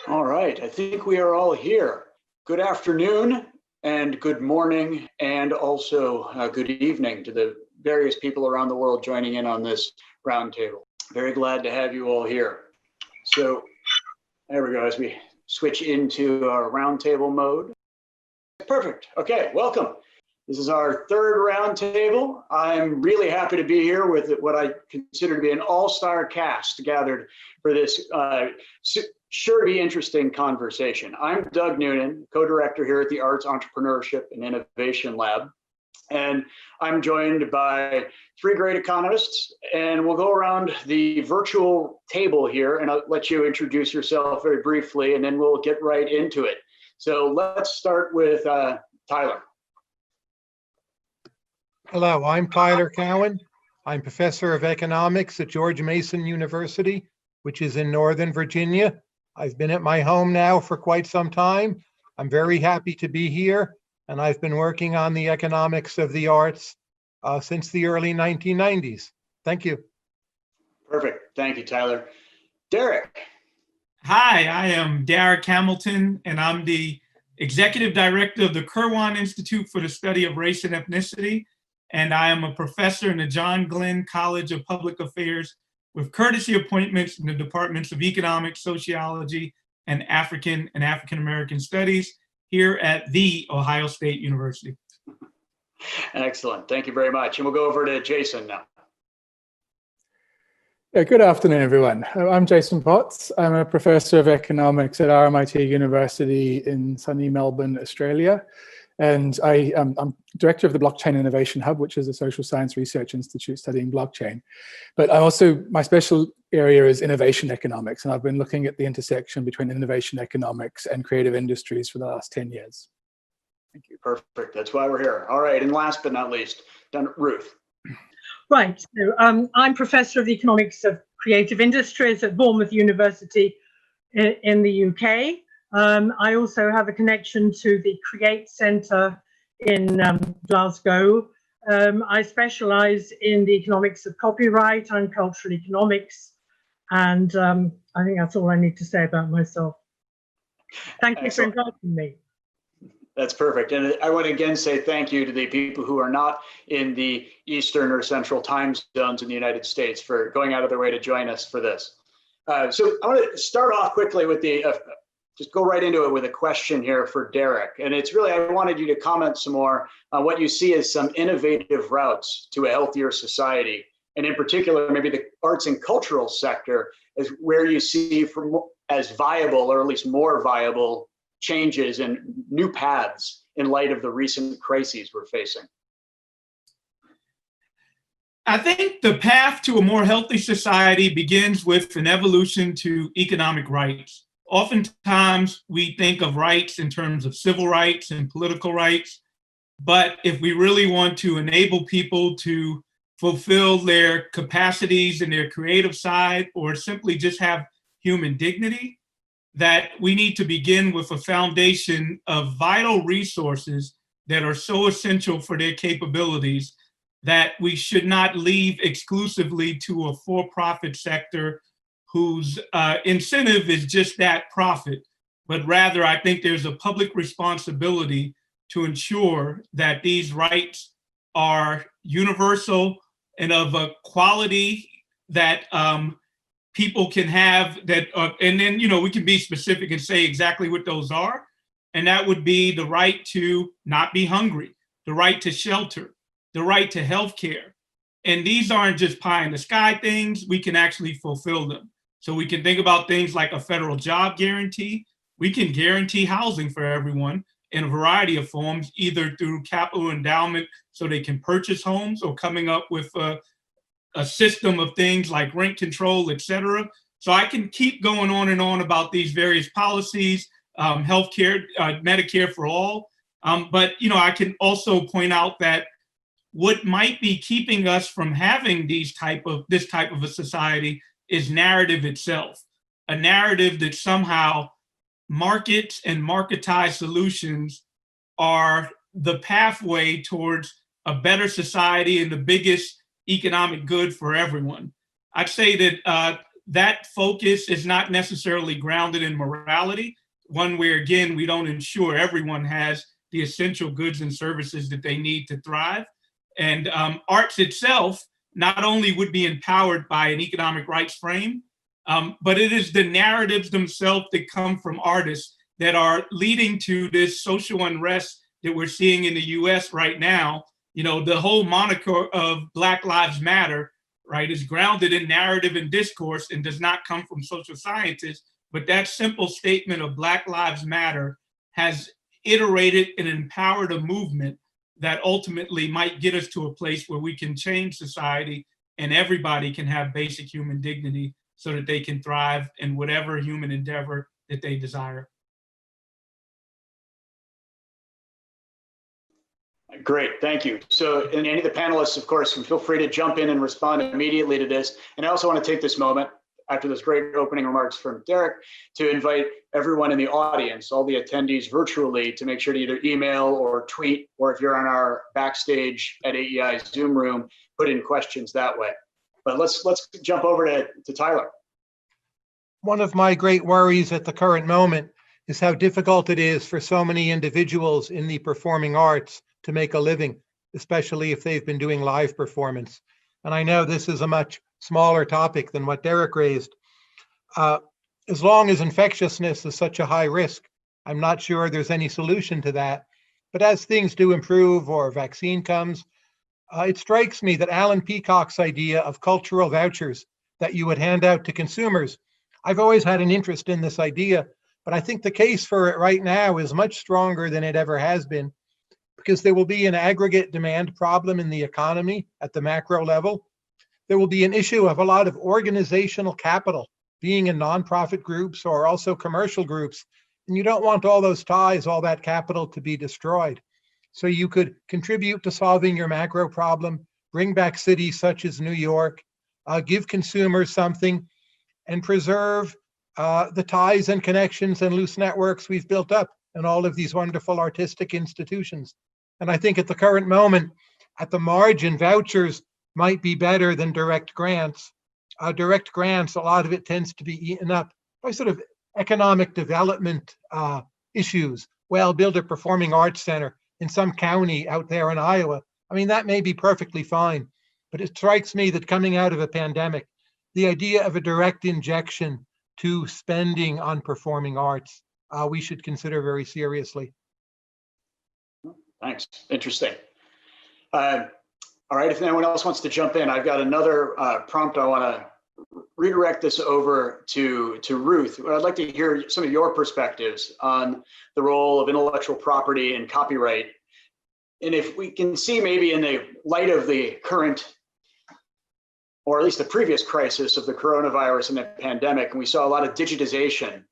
All right, I think we are all here. Good afternoon and good morning, and also good evening to the various people around the world joining in on this roundtable. Very glad to have you all here. So there we go, as we switch into our roundtable mode. Perfect. Okay, welcome. This is our third roundtable. I'm really happy to be here with what I consider to be an all-star cast gathered for this sure to be interesting conversation. I'm Doug Noonan, co-director here at the Arts Entrepreneurship and Innovation Lab. And I'm joined by three great economists, and we'll go around the virtual table here, and I'll let you introduce yourself very briefly, and then we'll get right into it. So let's start with Tyler. Hello, I'm Tyler Cowan. I'm professor of economics at George Mason University, which is in Northern Virginia. I've been at my home now for quite some time. I'm very happy to be here, and I've been working on the economics of the arts since the early 1990s. Thank you. Perfect. Thank you, Tyler. Derek. Hi, I am Derek Hamilton, and I'm the executive director of the Kirwan Institute for the Study of Race and Ethnicity. And I am a professor in the John Glenn College of Public Affairs with courtesy appointments in the departments of economics, sociology, and African American studies here at The Ohio State University. Excellent. Thank you very much. And we'll go over to Jason now. Yeah, good afternoon, everyone. I'm Jason Potts. I'm a professor of economics at RMIT University in sunny Melbourne, Australia. And I'm director of the Blockchain Innovation Hub, which is a social science research institute studying blockchain. But my special area is innovation economics. And I've been looking at the intersection between innovation economics and creative industries for the last 10 years. Thank you. Perfect. That's why we're here. All right. And last but not least, Ruth. Right. So I'm professor of economics of creative industries at Bournemouth University in the UK. I also have a connection to the Create Centre in Glasgow. I specialise in the economics of copyright and cultural economics. And I think that's all I need to say about myself. Thank you for inviting me. That's perfect. And I want to again say thank you to the people who are not in the Eastern or Central time zones in the United States for going out of their way to join us for this. So I want to start off quickly with just go right into it with a question here for Derek. And it's really, I wanted you to comment some more on what you see as some innovative routes to a healthier society. And in particular, maybe the arts and cultural sector is where you see as viable, or at least more viable, changes and new paths in light of the recent crises we're facing. I think the path to a more healthy society begins with an evolution to economic rights. Oftentimes, we think of rights in terms of civil rights and political rights, but if we really want to enable people to fulfill their capacities and their creative side, or simply just have human dignity, that we need to begin with a foundation of vital resources that are so essential for their capabilities that we should not leave exclusively to a for-profit sector whose incentive is just that profit, but rather I think there's a public responsibility to ensure that these rights are universal and of a quality that people can have, that, and then, we can be specific and say exactly what those are. And that would be the right to not be hungry, the right to shelter, the right to healthcare. And these aren't just pie in the sky things, we can actually fulfill them. So we can think about things like a federal job guarantee. We can guarantee housing for everyone in a variety of forms, either through capital endowment so they can purchase homes, or coming up with a system of things like rent control, et cetera. So I can keep going on and on about these various policies, healthcare, Medicare for all. But I can also point out that what might be keeping us from having this type of a society is narrative itself, a narrative that somehow markets and marketized solutions are the pathway towards a better society and the biggest economic good for everyone. I'd say that that focus is not necessarily grounded in morality, one where, again, we don't ensure everyone has the essential goods and services that they need to thrive. And arts itself not only would be empowered by an economic rights frame, but it is the narratives themselves that come from artists that are leading to this social unrest that we're seeing in the US right now. You know, the whole moniker of Black Lives Matter, right, is grounded in narrative and discourse and does not come from social scientists. But that simple statement of Black Lives Matter has iterated and empowered a movement that ultimately might get us to a place where we can change society and everybody can have basic human dignity so that they can thrive in whatever human endeavor that they desire. Great, thank you. So, and any of the panelists, of course, can feel free to jump in and respond immediately to this. And I also want to take this moment, after those great opening remarks from Derek, to invite everyone in the audience, all the attendees virtually, to make sure to either email or tweet, or if you're on our backstage at AEI Zoom room, put in questions that way. But let's jump over to Tyler. One of my great worries at the current moment is how difficult it is for so many individuals in the performing arts to make a living, especially if they've been doing live performance. And I know this is a much smaller topic than what Derek raised. As long as infectiousness is such a high risk, I'm not sure there's any solution to that. But as things do improve or a vaccine comes, it strikes me that Alan Peacock's idea of cultural vouchers that you would hand out to consumers, I've always had an interest in this idea, but I think the case for it right now is much stronger than it ever has been, because there will be an aggregate demand problem in the economy at the macro level. There will be an issue of a lot of organizational capital being in nonprofit groups or also commercial groups. And you don't want all those ties, all that capital to be destroyed. So you could contribute to solving your macro problem, bring back cities such as New York, give consumers something, and preserve the ties and connections and loose networks we've built up in all of these wonderful artistic institutions. And I think at the current moment, at the margin, vouchers might be better than direct grants. Direct grants, a lot of it tends to be eaten up by sort of economic development issues. Well, build a performing arts center in some county out there in Iowa. I mean, that may be perfectly fine, but it strikes me that coming out of a pandemic, the idea of a direct injection to spending on performing arts, we should consider very seriously. Thanks, interesting. All right, if anyone else wants to jump in, I've got another prompt. I want to redirect this over to Ruth. I'd like to hear some of your perspectives on the role of intellectual property and copyright. And if we can see maybe in the light of the current, or at least the previous crisis of the coronavirus and the pandemic, and we saw a lot of digitization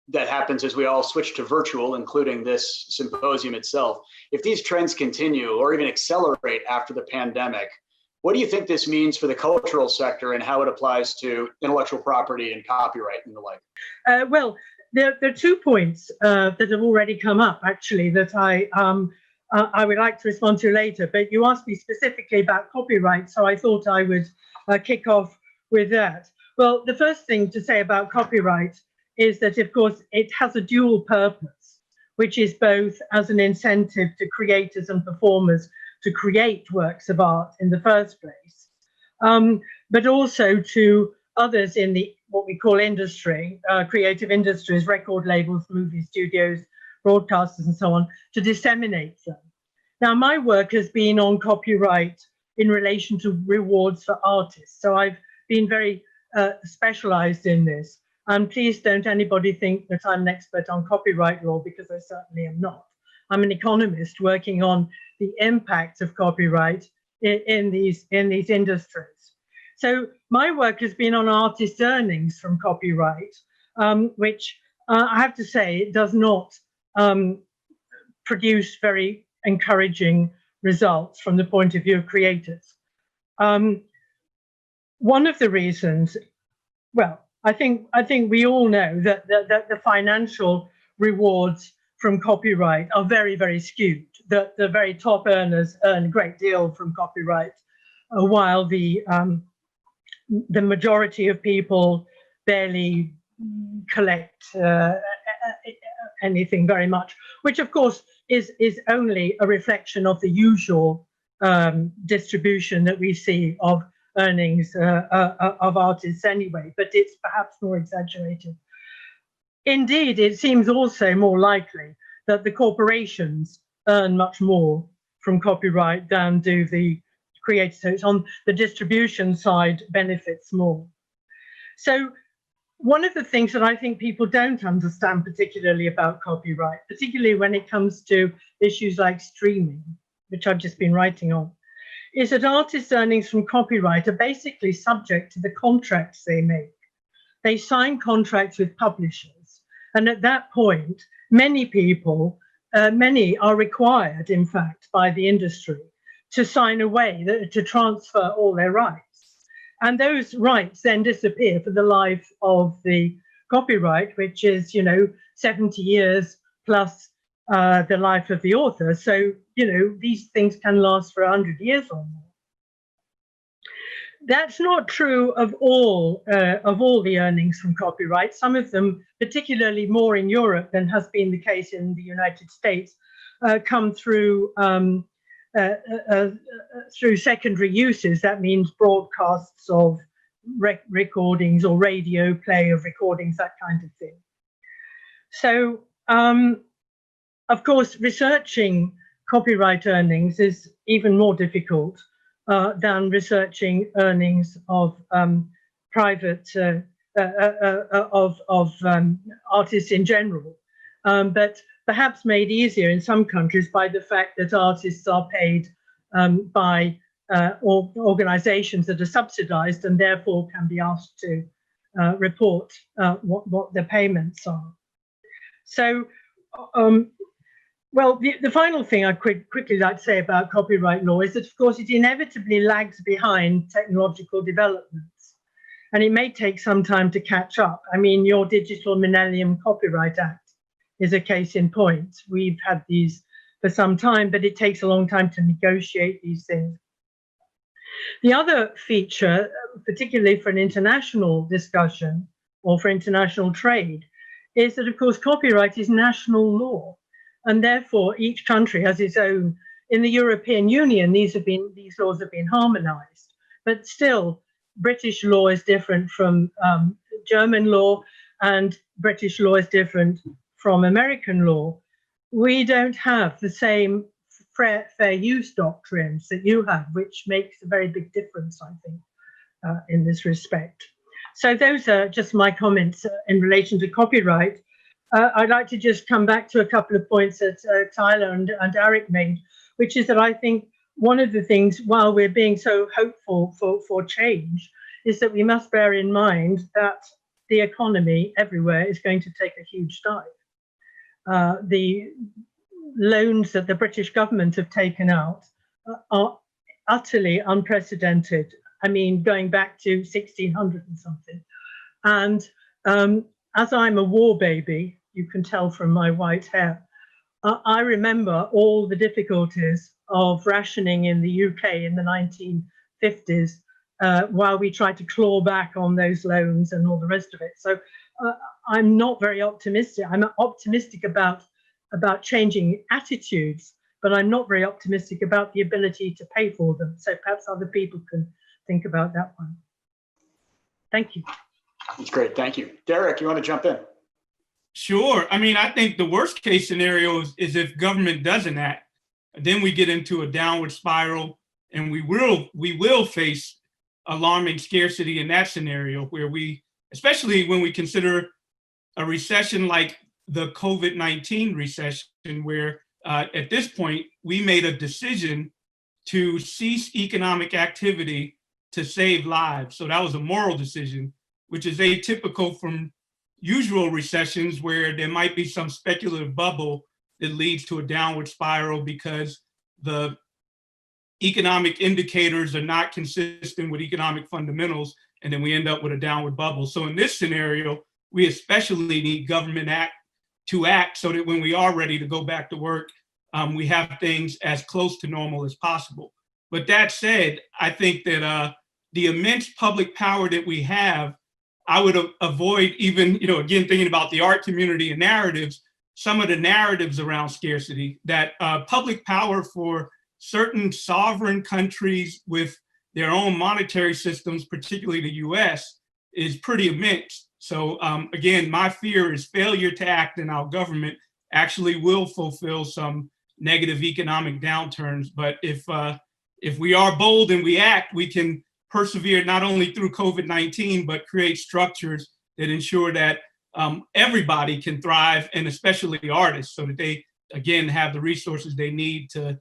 that happens as we all switch to virtual, including this symposium itself. If these trends continue or even accelerate after the pandemic, what do you think this means for the cultural sector and how it applies to intellectual property and copyright and the like? Well, there are 2 points that have already come up, actually, that I would like to respond to later. But you asked me specifically about copyright, so I thought I would kick off with that. Well, the first thing to say about copyright is that, of course, it has a dual purpose, which is both as an incentive to creators and performers to create works of art in the first place, but also to others in the what we call industry, creative industries, record labels, movie studios, broadcasters, and so on, to disseminate them. Now, my work has been on copyright in relation to rewards for artists, so I've been very specialized in this. And please don't anybody think that I'm an expert on copyright law, because I certainly am not. I'm an economist working on the impact of copyright in these industries. So my work has been on artists' earnings from copyright, which I have to say, it does not produce very encouraging results from the point of view of creators. One of the reasons, well, I think we all know that the financial rewards from copyright are very, very skewed. The very top earners earn a great deal from copyright, while the the majority of people barely collect anything very much, which of course is only a reflection of the usual distribution that we see of earnings of artists anyway, but it's perhaps more exaggerated. Indeed, it seems also more likely that the corporations earn much more from copyright than do the creators. So it's on the distribution side benefits more. So one of the things that I think people don't understand particularly about copyright, particularly when it comes to issues like streaming, which I've just been writing on, is that artists' earnings from copyright are basically subject to the contracts they make. They sign contracts with publishers, and at that point, many people, many are required, in fact, by the industry to sign away, to transfer all their rights. And those rights then disappear for the life of the copyright, which is, 70 years plus the life of the author. So, these things can last for 100 years or more. That's not true of all the earnings from copyright. Some of them, particularly more in Europe than has been the case in the United States, come through through secondary uses. That means broadcasts of recordings or radio play of recordings, that kind of thing. So, of course, researching copyright earnings is even more difficult than researching earnings of private artists in general, but perhaps made easier in some countries by the fact that artists are paid by organizations that are subsidized and therefore can be asked to report what their payments are. So, well, the final thing I'd quickly like to say about copyright law is that, of course, it inevitably lags behind technological developments, and it may take some time to catch up. I mean, your Digital Millennium Copyright Act is a case in point. We've had these for some time, but it takes a long time to negotiate these things. The other feature, particularly for an international discussion or for international trade, is that, of course, copyright is national law, and therefore each country has its own. In the European Union, these laws have been harmonized, but still British law is different from German law, and British law is different from American law. We don't have the same fair use doctrines that you have, which makes a very big difference, I think, in this respect. So those are just my comments in relation to copyright. I'd like to just come back to a couple of points that Tyler and Eric made, which is that I think one of the things, while we're being so hopeful for change, is that we must bear in mind that the economy everywhere is going to take a huge dive. The loans that the British government have taken out are utterly unprecedented. I mean, going back to 1600 and something. And as I'm a war baby, you can tell from my white hair, I remember all the difficulties of rationing in the UK in the 1950s while we tried to claw back on those loans and all the rest of it. So I'm not very optimistic. I'm optimistic about changing attitudes, but I'm not very optimistic about the ability to pay for them. So perhaps other people can think about that one. Thank you. That's great. Thank you. Derek, you want to jump in? Sure. I mean, I think the worst case scenario is if government doesn't act, then we get into a downward spiral, and we will face alarming scarcity in that scenario, where we, especially when we consider a recession like the COVID-19 recession, where at this point we made a decision to cease economic activity to save lives. So that was a moral decision, which is atypical from usual recessions, where there might be some speculative bubble that leads to a downward spiral because the economic indicators are not consistent with economic fundamentals, and then we end up with a downward bubble. So in this scenario, we especially need government to act so that when we are ready to go back to work, we have things as close to normal as possible. But that said, I think that the immense public power that we have, I would avoid even, again, thinking about the art community and narratives, some of the narratives around scarcity, that public power for certain sovereign countries with their own monetary systems, particularly the US, is pretty immense. So again, my fear is failure to act in our government actually will fulfill some negative economic downturns. But if we are bold and we act, we can persevere not only through COVID-19, but create structures that ensure that everybody can thrive, and especially artists, so that they, again, have the resources they need to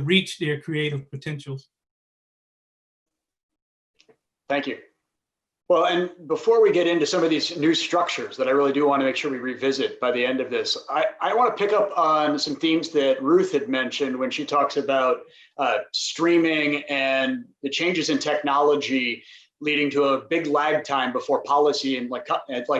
reach their creative potentials. Thank you. Well, and before we get into some of these new structures that I really do want to make sure we revisit by the end of this, I want to pick up on some themes that Ruth had mentioned when she talks about streaming and the changes in technology leading to a big lag time before policy and like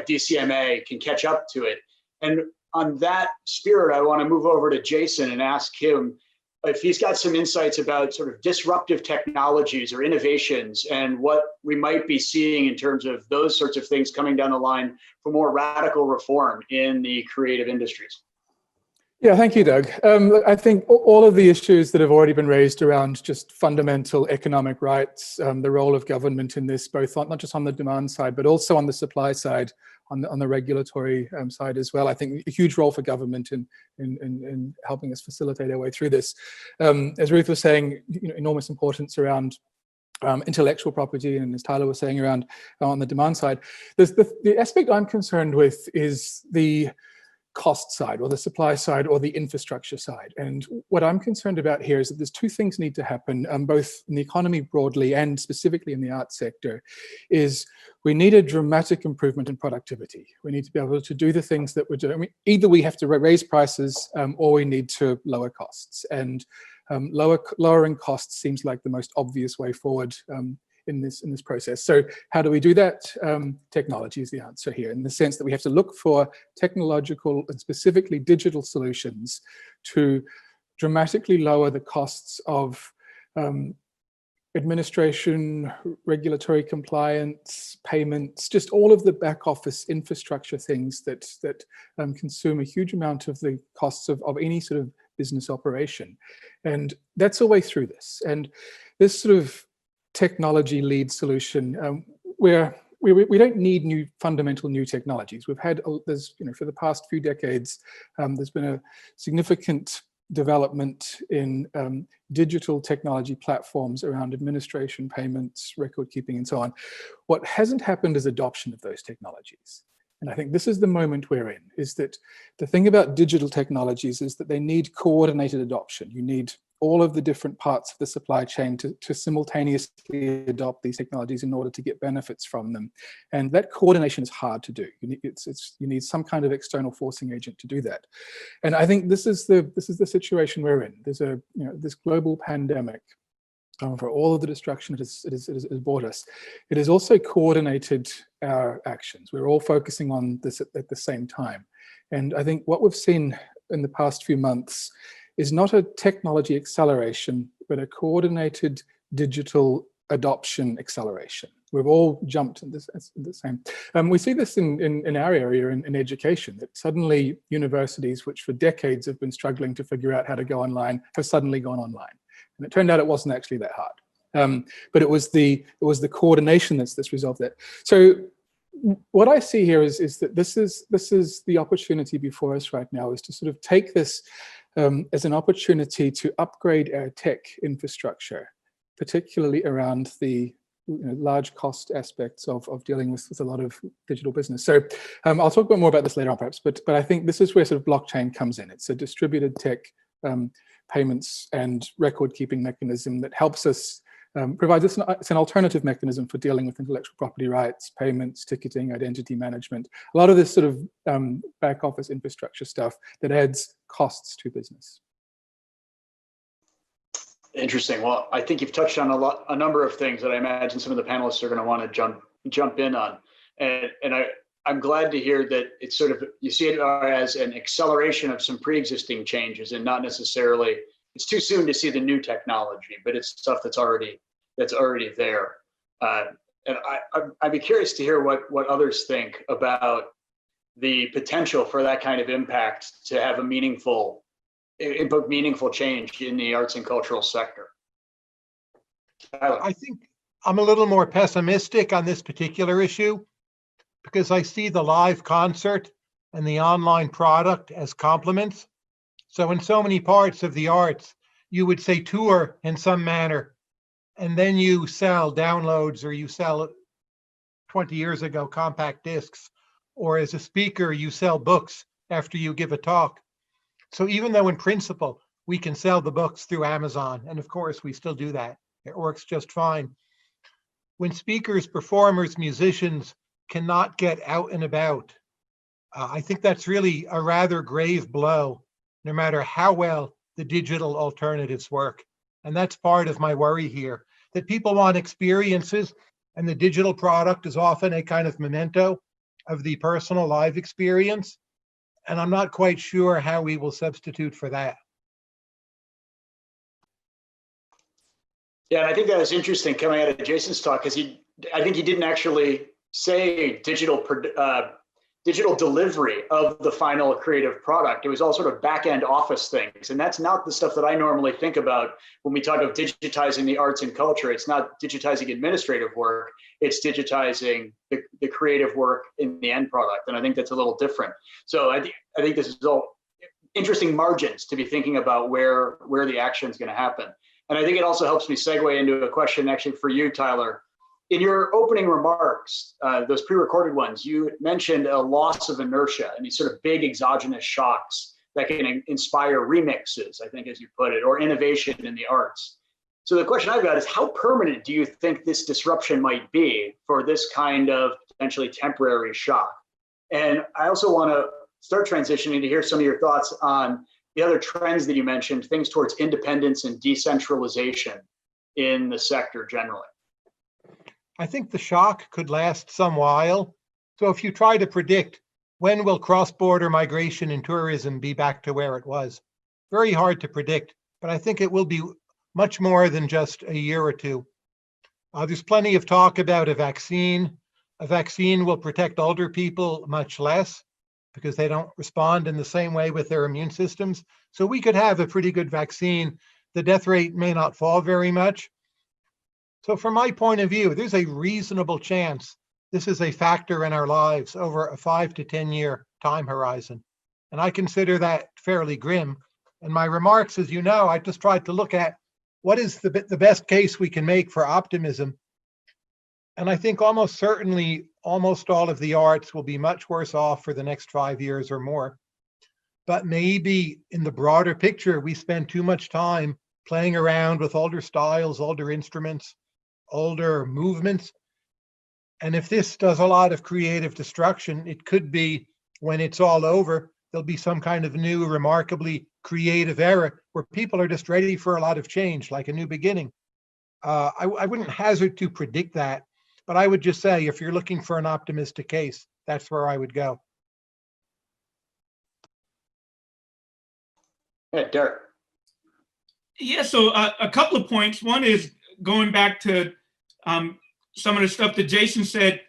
DCMA can catch up to it. And on that spirit, I want to move over to Jason and ask him if he's got some insights about sort of disruptive technologies or innovations and what we might be seeing in terms of those sorts of things coming down the line for more radical reform in the creative industries. Yeah, thank you, Doug. I think all of the issues that have already been raised around just fundamental economic rights, the role of government in this, both on, not just on the demand side, but also on the supply side, on the regulatory side as well. I think a huge role for government in helping us facilitate our way through this. As Ruth was saying, enormous importance around intellectual property, and as Tyler was saying, around on the demand side. The aspect I'm concerned with is the cost side, or the supply side, or the infrastructure side. And what I'm concerned about here is that there's two things need to happen, both in the economy broadly and specifically in the arts sector, is we need a dramatic improvement in productivity. We need to be able to do the things that we're doing. I mean, either we have to raise prices or we need to lower costs. And lowering costs seems like the most obvious way forward in this process. So how do we do that? Technology is the answer here, in the sense that we have to look for technological and specifically digital solutions to dramatically lower the costs of administration, regulatory compliance, payments, just all of the back office infrastructure things that consume a huge amount of the costs of any sort of business operation. And that's a way through this. And this sort of technology lead solution where we don't need fundamental new technologies. We've had, for the past few decades, there's been a significant development in digital technology platforms around administration, payments, record keeping, and so on. What hasn't happened is adoption of those technologies. And I think this is the moment we're in, is that the thing about digital technologies is that they need coordinated adoption. You need all of the different parts of the supply chain to simultaneously adopt these technologies in order to get benefits from them. And that coordination is hard to do. You need some kind of external forcing agent to do that. And I think this is the situation we're in. There's this global pandemic. For all of the destruction it has brought us, it has also coordinated our actions. We're all focusing on this at the same time. And I think what we've seen in the past few months is not a technology acceleration, but a coordinated digital adoption acceleration. We've all jumped in the same. We see this in our area, in education, that suddenly universities, which for decades have been struggling to figure out how to go online, have suddenly gone online. And it turned out it wasn't actually that hard. But it was the coordination that's resolved that. So what I see here is that this is the opportunity before us right now, is to sort of take this as an opportunity to upgrade our tech infrastructure, particularly around the large cost aspects of dealing with a lot of digital business. So I'll talk more about this later on perhaps, but I think this is where sort of blockchain comes in. It's a distributed tech payments and record keeping mechanism that helps us, provides us it's an alternative mechanism for dealing with intellectual property rights, payments, ticketing, identity management, a lot of this sort of back office infrastructure stuff that adds costs to business. Interesting. Well, I think you've touched on a number of things that I imagine some of the panelists are going to want to jump in on. And I'm glad to hear that it's sort of, you see it as an acceleration of some pre-existing changes, and not necessarily, it's too soon to see the new technology, but it's stuff that's already there. And I'd be curious to hear what others think about the potential for that kind of impact to have a meaningful change in the arts and cultural sector. Tyler. I think I'm a little more pessimistic on this particular issue because I see the live concert and the online product as complements. So in so many parts of the arts, you would say tour in some manner, and then you sell downloads, or you sell 20 years ago compact discs, or as a speaker, you sell books after you give a talk. So even though in principle, we can sell the books through Amazon, and of course we still do that, it works just fine. When speakers, performers, musicians cannot get out and about, I think that's really a rather grave blow, no matter how well the digital alternatives work. And that's part of my worry here, that people want experiences, and the digital product is often a kind of memento of the personal live experience. And I'm not quite sure how we will substitute for that. Yeah, I think that was interesting coming out of Jason's talk, because I think he didn't actually say digital delivery of the final creative product. It was all sort of back-end office things. And that's not the stuff that I normally think about when we talk of digitizing the arts and culture. It's not digitizing administrative work, it's digitizing the creative work in the end product. And I think that's a little different. So I think this is all interesting margins to be thinking about where the action is going to happen. And I think it also helps me segue into a question actually for you, Tyler. In your opening remarks, those pre-recorded ones, you mentioned a loss of inertia and these sort of big exogenous shocks that can inspire remixes, I think, as you put it, or innovation in the arts. So the question I've got is, how permanent do you think this disruption might be for this kind of potentially temporary shock? And I also want to start transitioning to hear some of your thoughts on the other trends that you mentioned, things towards independence and decentralization in the sector generally. I think the shock could last some while. So if you try to predict when will cross-border migration and tourism be back to where it was, very hard to predict, but I think it will be much more than just a year or two. There's plenty of talk about a vaccine. A vaccine will protect older people much less because they don't respond in the same way with their immune systems. So we could have a pretty good vaccine. The death rate may not fall very much. So from my point of view, there's a reasonable chance this is a factor in our lives over a 5 to 10 year time horizon. And I consider that fairly grim. In my remarks, as you know, I just tried to look at what is the best case we can make for optimism. And I think almost certainly, almost all of the arts will be much worse off for the next 5 years or more. But maybe in the broader picture, we spend too much time playing around with older styles, older instruments, older movements. And if this does a lot of creative destruction, it could be when it's all over, there'll be some kind of new, remarkably creative era where people are just ready for a lot of change, like a new beginning. I wouldn't hazard to predict that, but I would just say, if you're looking for an optimistic case, that's where I would go. Yeah, Derek. Yeah, so a couple of points. One is going back to some of the stuff that Jason said.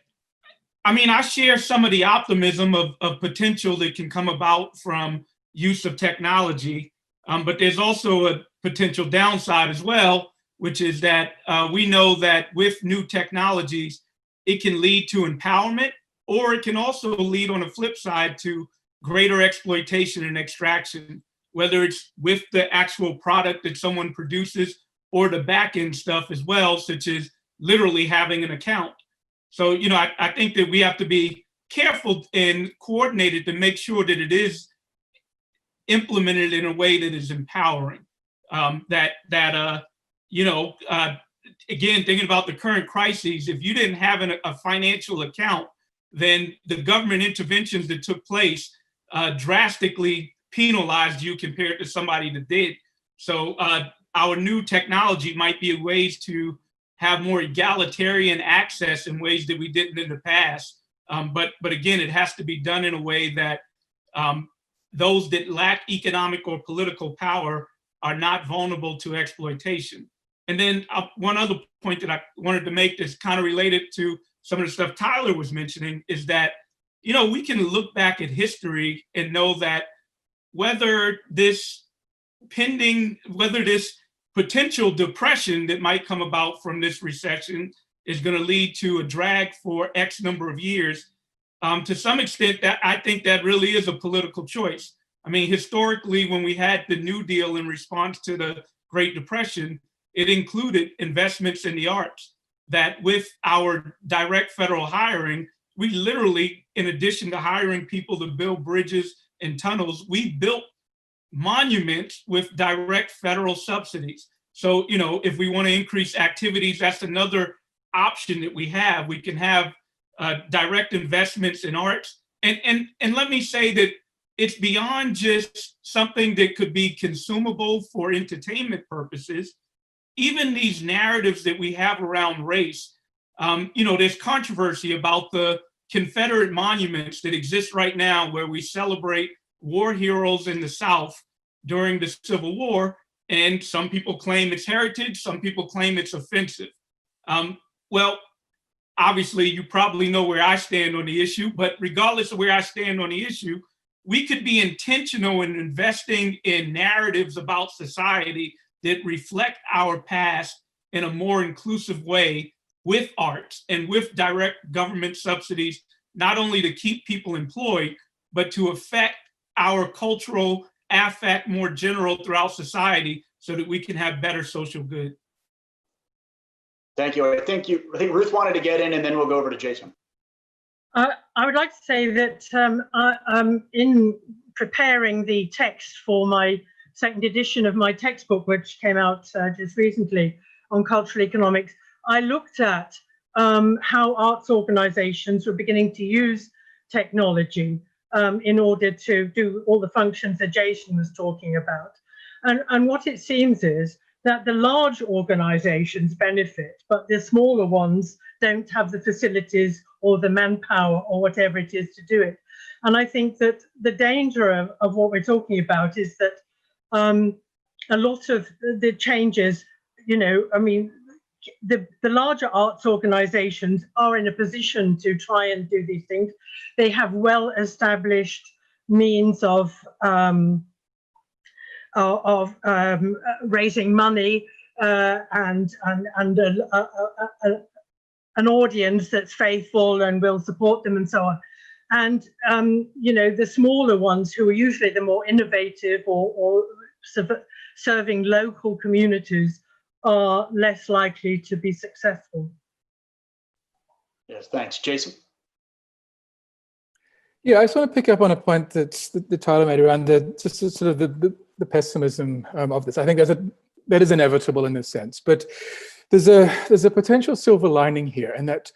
I mean, I share some of the optimism of potential that can come about from use of technology, but there's also a potential downside as well, which is that we know that with new technologies, it can lead to empowerment, or it can also lead on the flip side to greater exploitation and extraction, whether it's with the actual product that someone produces or the back end stuff as well, such as literally having an account. So, you know, I think that we have to be careful and coordinated to make sure that it is implemented in a way that is empowering. Again, thinking about the current crises, if you didn't have a financial account, then the government interventions that took place drastically penalized you compared to somebody that did. So our new technology might be ways to have more egalitarian access in ways that we didn't in the past. But again, it has to be done in a way that those that lack economic or political power are not vulnerable to exploitation. And then one other point that I wanted to make that's kind of related to some of the stuff Tyler was mentioning is that, we can look back at history and know that whether this potential depression that might come about from this recession is going to lead to a drag for X number of years, to some extent, that I think that really is a political choice. I mean, historically, when we had the New Deal in response to the Great Depression, it included investments in the arts that with our direct federal hiring, we literally, in addition to hiring people to build bridges and tunnels, we built monuments with direct federal subsidies. So, if we want to increase activities, that's another option that we have. We can have direct investments in arts. And let me say that it's beyond just something that could be consumable for entertainment purposes. Even these narratives that we have around race, there's controversy about the Confederate monuments that exist right now where we celebrate war heroes in the South during the Civil War. And some people claim it's heritage, some people claim it's offensive. Well, obviously, you probably know where I stand on the issue, but regardless of where I stand on the issue, we could be intentional in investing in narratives about society that reflect our past in a more inclusive way with arts and with direct government subsidies, not only to keep people employed, but to affect our cultural affect more general throughout society so that we can have better social good. Thank you. I think Ruth wanted to get in, and then we'll go over to Jason. I would like to say that in preparing the text for my second edition of my textbook, which came out just recently on cultural economics, I looked at how arts organizations were beginning to use technology in order to do all the functions that Jason was talking about. And what it seems is that the large organizations benefit, but the smaller ones don't have the facilities or the manpower or whatever it is to do it. And I think that the danger of what we're talking about is that a lot of the changes, the larger arts organizations are in a position to try and do these things. They have well-established means of raising money and an audience that's faithful and will support them and so on. And the smaller ones, who are usually the more innovative or serving local communities, are less likely to be successful. Yes, thanks. Jason? Yeah, I just want to pick up on a point that Tyler made around the pessimism of this. I think that is inevitable in this sense, but there's a potential silver lining here, and that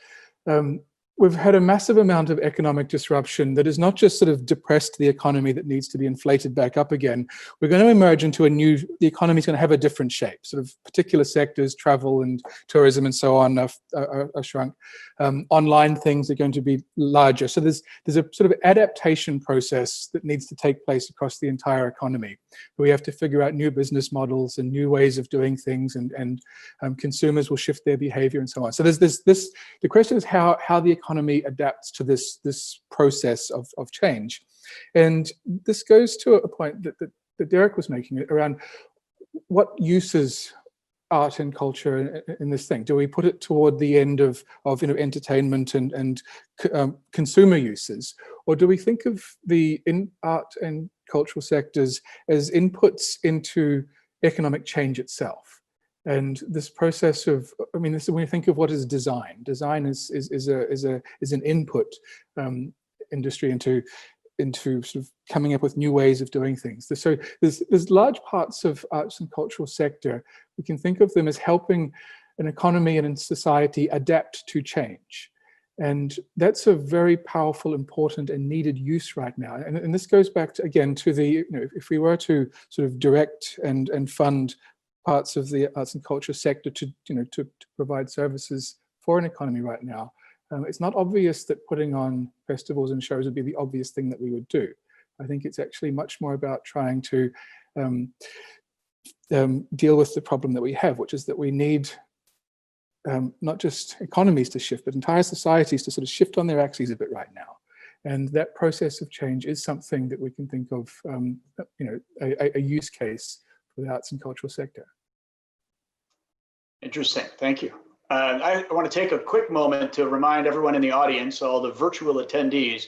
we've had a massive amount of economic disruption that is not just sort of depressed the economy that needs to be inflated back up again. We're going to emerge into the economy is going to have a different shape. Sort of particular sectors, travel and tourism and so on, are shrunk. Online things are going to be larger. So there's a sort of adaptation process that needs to take place across the entire economy. We have to figure out new business models and new ways of doing things, and consumers will shift their behavior and so on. So there's this. The question is how the economy adapts to this process of change. And this goes to a point that Derek was making around what uses art and culture in this thing. Do we put it toward the end of entertainment and consumer uses, or do we think of the art and cultural sectors as inputs into economic change itself? And this process of, when you think of what is design is an input industry into sort of coming up with new ways of doing things. So there's large parts of arts and cultural sector. We can think of them as helping an economy and society adapt to change. And that's a very powerful, important, and needed use right now. And this goes back to, again, to the, if we were to sort of direct and fund parts of the arts and culture sector to provide services for an economy right now, it's not obvious that putting on festivals and shows would be the obvious thing that we would do. I think it's actually much more about trying to deal with the problem that we have, which is that we need not just economies to shift, but entire societies to sort of shift on their axes a bit right now. And that process of change is something that we can think of, a use case for the arts and cultural sector. Interesting, thank you. I want to take a quick moment to remind everyone in the audience, all the virtual attendees,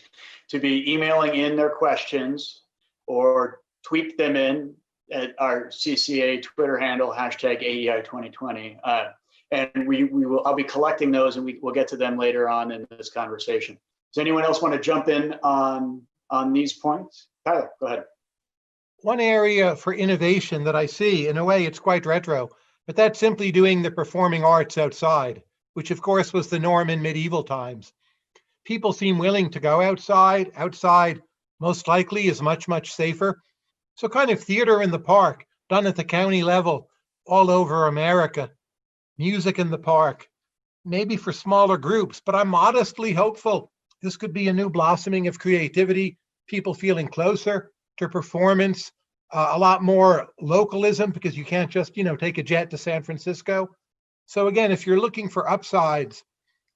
to be emailing in their questions or tweet them in at our CCA Twitter handle, #AEI2020. And I'll be collecting those, and we'll get to them later on in this conversation. Does anyone else want to jump in on these points? Tyler, go ahead. One area for innovation that I see, in a way it's quite retro, but that's simply doing the performing arts outside, which of course was the norm in medieval times. People seem willing to go outside. Outside most likely is much, much safer. So kind of theater in the park, done at the county level, all over America. Music in the park, maybe for smaller groups, but I'm modestly hopeful this could be a new blossoming of creativity, people feeling closer to performance, a lot more localism, because you can't just, take a jet to San Francisco. So again, if you're looking for upsides,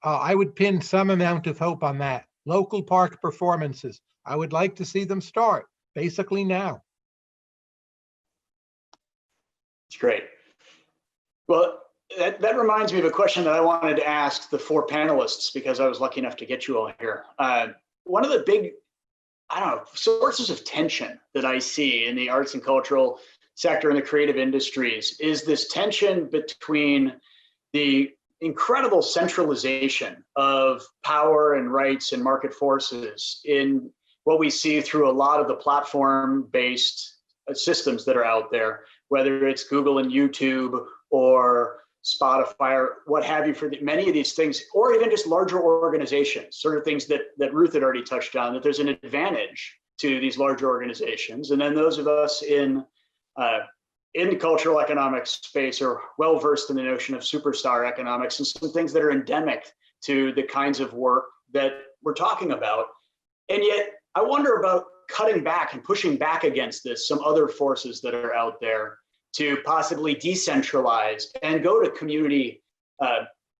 I would pin some amount of hope on that. Local park performances, I would like to see them start, basically now. It's great. Well, that reminds me of a question that I wanted to ask the four panelists, because I was lucky enough to get you all here. One of the big, sources of tension that I see in the arts and cultural sector and the creative industries is this tension between the incredible centralization of power and rights and market forces in what we see through a lot of the platform-based systems that are out there, whether it's Google and YouTube or Spotify or what have you, for many of these things, or even just larger organizations, sort of things that Ruth had already touched on, that there's an advantage to these larger organizations. And then those of us in the cultural economics space are well-versed in the notion of superstar economics and some things that are endemic to the kinds of work that we're talking about. And yet I wonder about cutting back and pushing back against this, some other forces that are out there to possibly decentralize and go to community,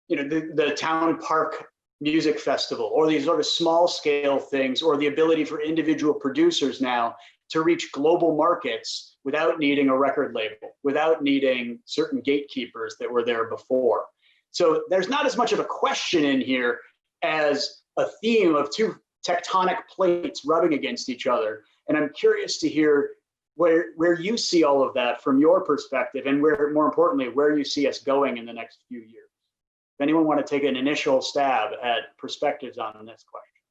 the town park music festival, or these sort of small scale things, or the ability for individual producers now to reach global markets without needing a record label, without needing certain gatekeepers that were there before. So there's not as much of a question in here as a theme of two tectonic plates rubbing against each other. And I'm curious to hear where you see all of that from your perspective, and where, more importantly, where you see us going in the next few years. If anyone want to take an initial stab at perspectives on this question?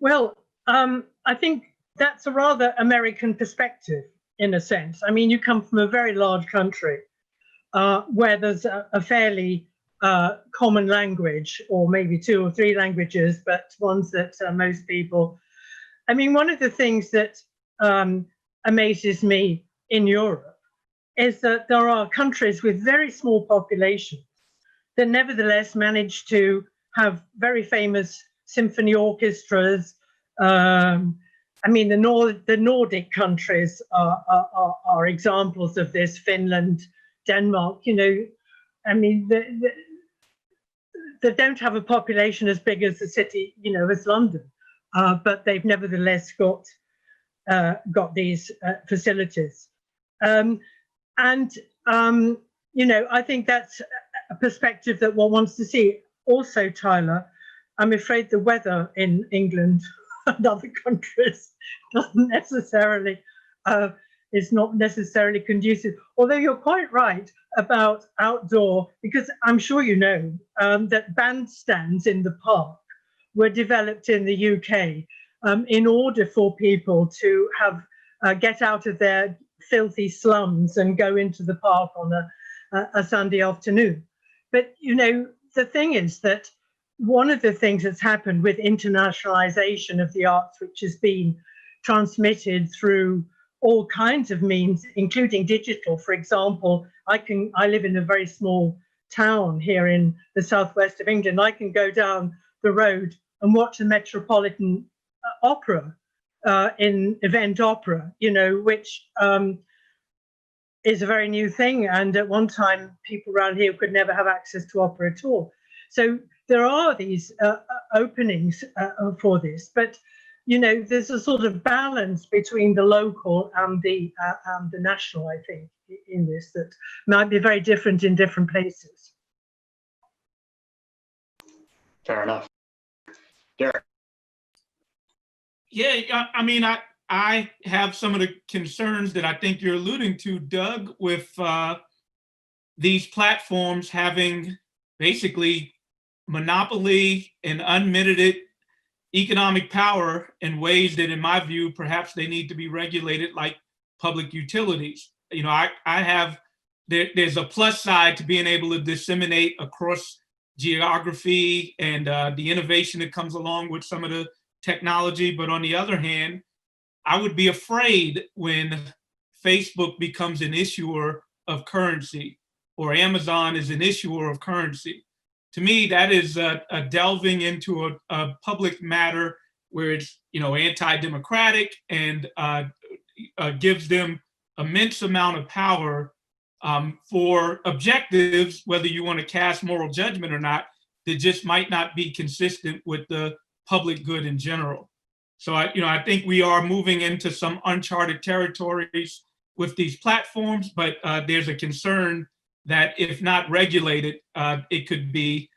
Well, I think that's a rather American perspective, in a sense. I mean, you come from a very large country where there's a fairly common language, or maybe 2 or 3 languages, but ones that most people. I mean, one of the things that amazes me in Europe is that there are countries with very small populations that nevertheless manage to have very famous symphony orchestras. I mean, the Nordic countries are examples of this. Finland, Denmark, I mean, they don't have a population as big as the city, as London, but they've nevertheless got these facilities. I think that's a perspective that one wants to see. Also, Tyler, I'm afraid the weather in England and other countries is not necessarily conducive. Although you're quite right about outdoor, because I'm sure you know that bandstands in the park were developed in the UK in order for people to get out of their filthy slums and go into the park on a Sunday afternoon. But, the thing is that one of the things that's happened with internationalization of the arts, which has been transmitted through all kinds of means, including digital. For example, I live in a very small town here in the southwest of England. I can go down the road and watch the Metropolitan Opera in event opera, which is a very new thing. And at one time, people around here could never have access to opera at all. So there are these openings for this, but there's a sort of balance between the local and the national, I think, in this that might be very different in different places. Fair enough. Derek. Yeah, I mean, I have some of the concerns that I think you're alluding to, Doug, with these platforms having basically monopoly and unlimited economic power in ways that, in my view, perhaps they need to be regulated like public utilities. There's a plus side to being able to disseminate across geography and the innovation that comes along with some of the technology. But on the other hand, I would be afraid when Facebook becomes an issuer of currency or Amazon is an issuer of currency. To me, that is a delving into a public matter where it's anti-democratic and gives them immense amount of power for objectives, whether you want to cast moral judgment or not, that just might not be consistent with the public good in general. So I think we are moving into some uncharted territories with these platforms, but there's a concern that if not regulated, it could be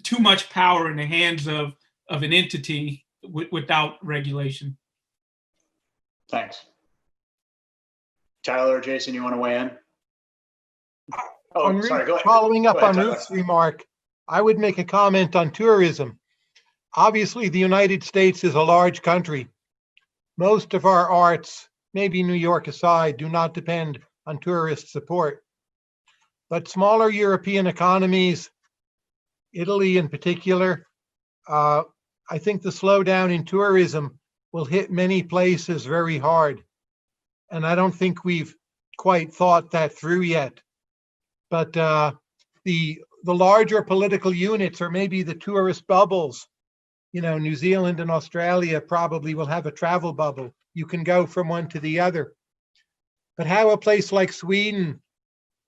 too much power in the hands of an entity without regulation. Thanks. Tyler or Jason, you want to weigh in? Oh, sorry, go ahead. Following up Go ahead, on Tyler. Ruth's remark, I would make a comment on tourism. Obviously, the United States is a large country. Most of our arts, maybe New York aside, do not depend on tourist support. But smaller European economies, Italy in particular, I think the slowdown in tourism will hit many places very hard. And I don't think we've quite thought that through yet. But the larger political units, or maybe the tourist bubbles, New Zealand and Australia probably will have a travel bubble. You can go from one to the other. But how a place like Sweden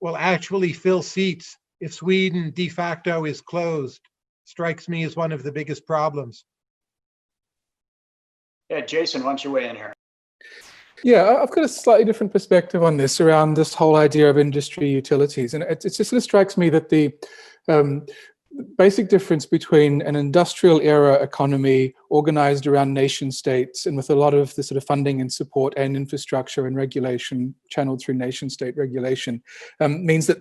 will actually fill seats if Sweden de facto is closed strikes me as one of the biggest problems. Yeah, Jason, why don't you weigh in here? Yeah, I've got a slightly different perspective on this around this whole idea of industry utilities. And it just sort of strikes me that the basic difference between an industrial era economy organized around nation states and with a lot of the sort of funding and support and infrastructure and regulation channeled through nation state regulation means that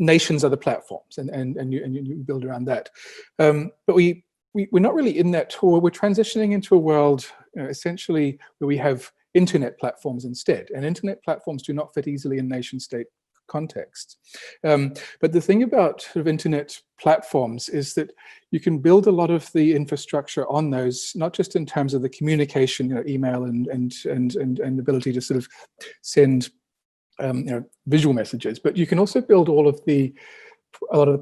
nations are the platforms and you build around that. But we're not really in that tour. We're transitioning into a world essentially where we have internet platforms instead, and internet platforms do not fit easily in nation state contexts. But the thing about sort of internet platforms is that you can build a lot of the infrastructure on those, not just in terms of the communication, email and ability to sort of send visual messages, but you can also build a lot of the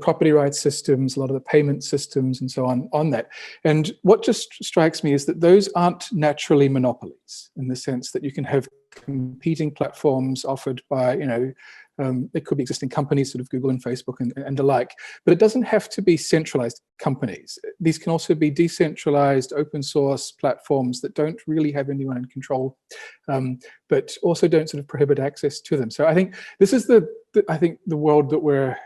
property rights systems, a lot of the payment systems and so on that. And what just strikes me is that those aren't naturally monopolies in the sense that you can have competing platforms offered by, it could be existing companies, sort of Google and Facebook and the like, but it doesn't have to be centralized companies. These can also be decentralized open source platforms that don't really have anyone in control, but also don't sort of prohibit access to them. So I think this is the world that we're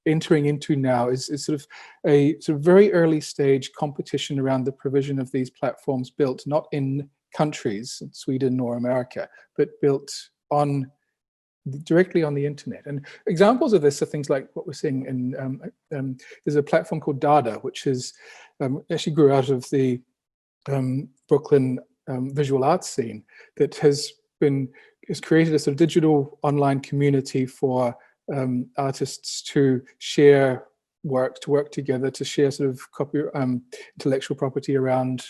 entering into now is sort of a very early stage competition around the provision of these platforms built not in countries, Sweden or America, but built directly on the internet. And examples of this are things like what we're seeing in, there's a platform called Dada, which is actually grew out of the Brooklyn visual arts scene that has created a sort of digital online community for artists to share work, to work together, to share sort of intellectual property around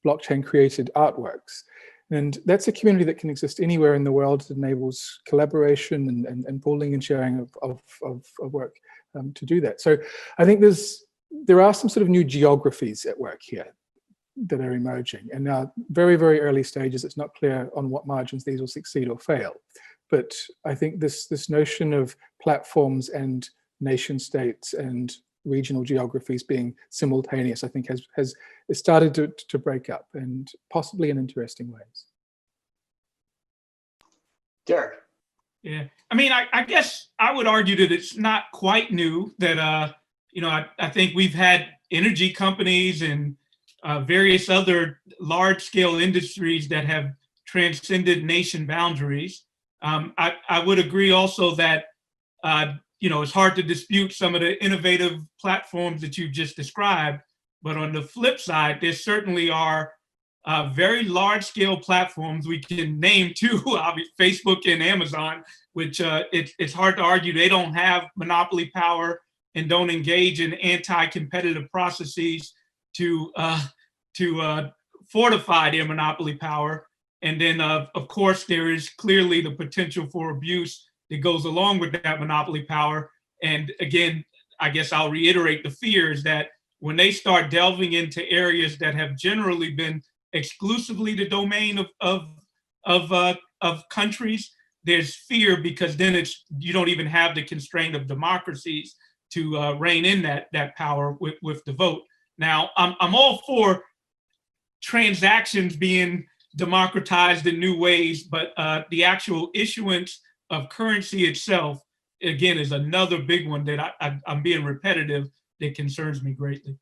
blockchain created artworks. And that's a community that can exist anywhere in the world. It enables collaboration and pooling and sharing of work to do that. So I think there are some sort of new geographies at work here. that are emerging. And now, very, very early stages, it's not clear on what margins these will succeed or fail. But I think this notion of platforms and nation states and regional geographies being simultaneous, I think has started to break up, and possibly in interesting ways. Derek. Yeah, I mean, I guess I would argue that it's not quite new that, you know, I think we've had energy companies and various other large scale industries that have transcended nation boundaries. I would agree also that, you know, it's hard to dispute some of the innovative platforms that you just described, but on the flip side, there certainly are very large scale platforms. We can name two, Facebook and Amazon, which it's hard to argue they don't have monopoly power and don't engage in anti-competitive processes to fortify their monopoly power. And then, of course, there is clearly the potential for abuse that goes along with that monopoly power. And again, I guess I'll reiterate the fears that when they start delving into areas that have generally been exclusively the domain of countries, there's fear, because then you don't even have the constraint of democracies to rein in that power with the vote. Now, I'm all for transactions being democratized in new ways, but the actual issuance of currency itself, again, is another big one that I'm being repetitive, that concerns me greatly.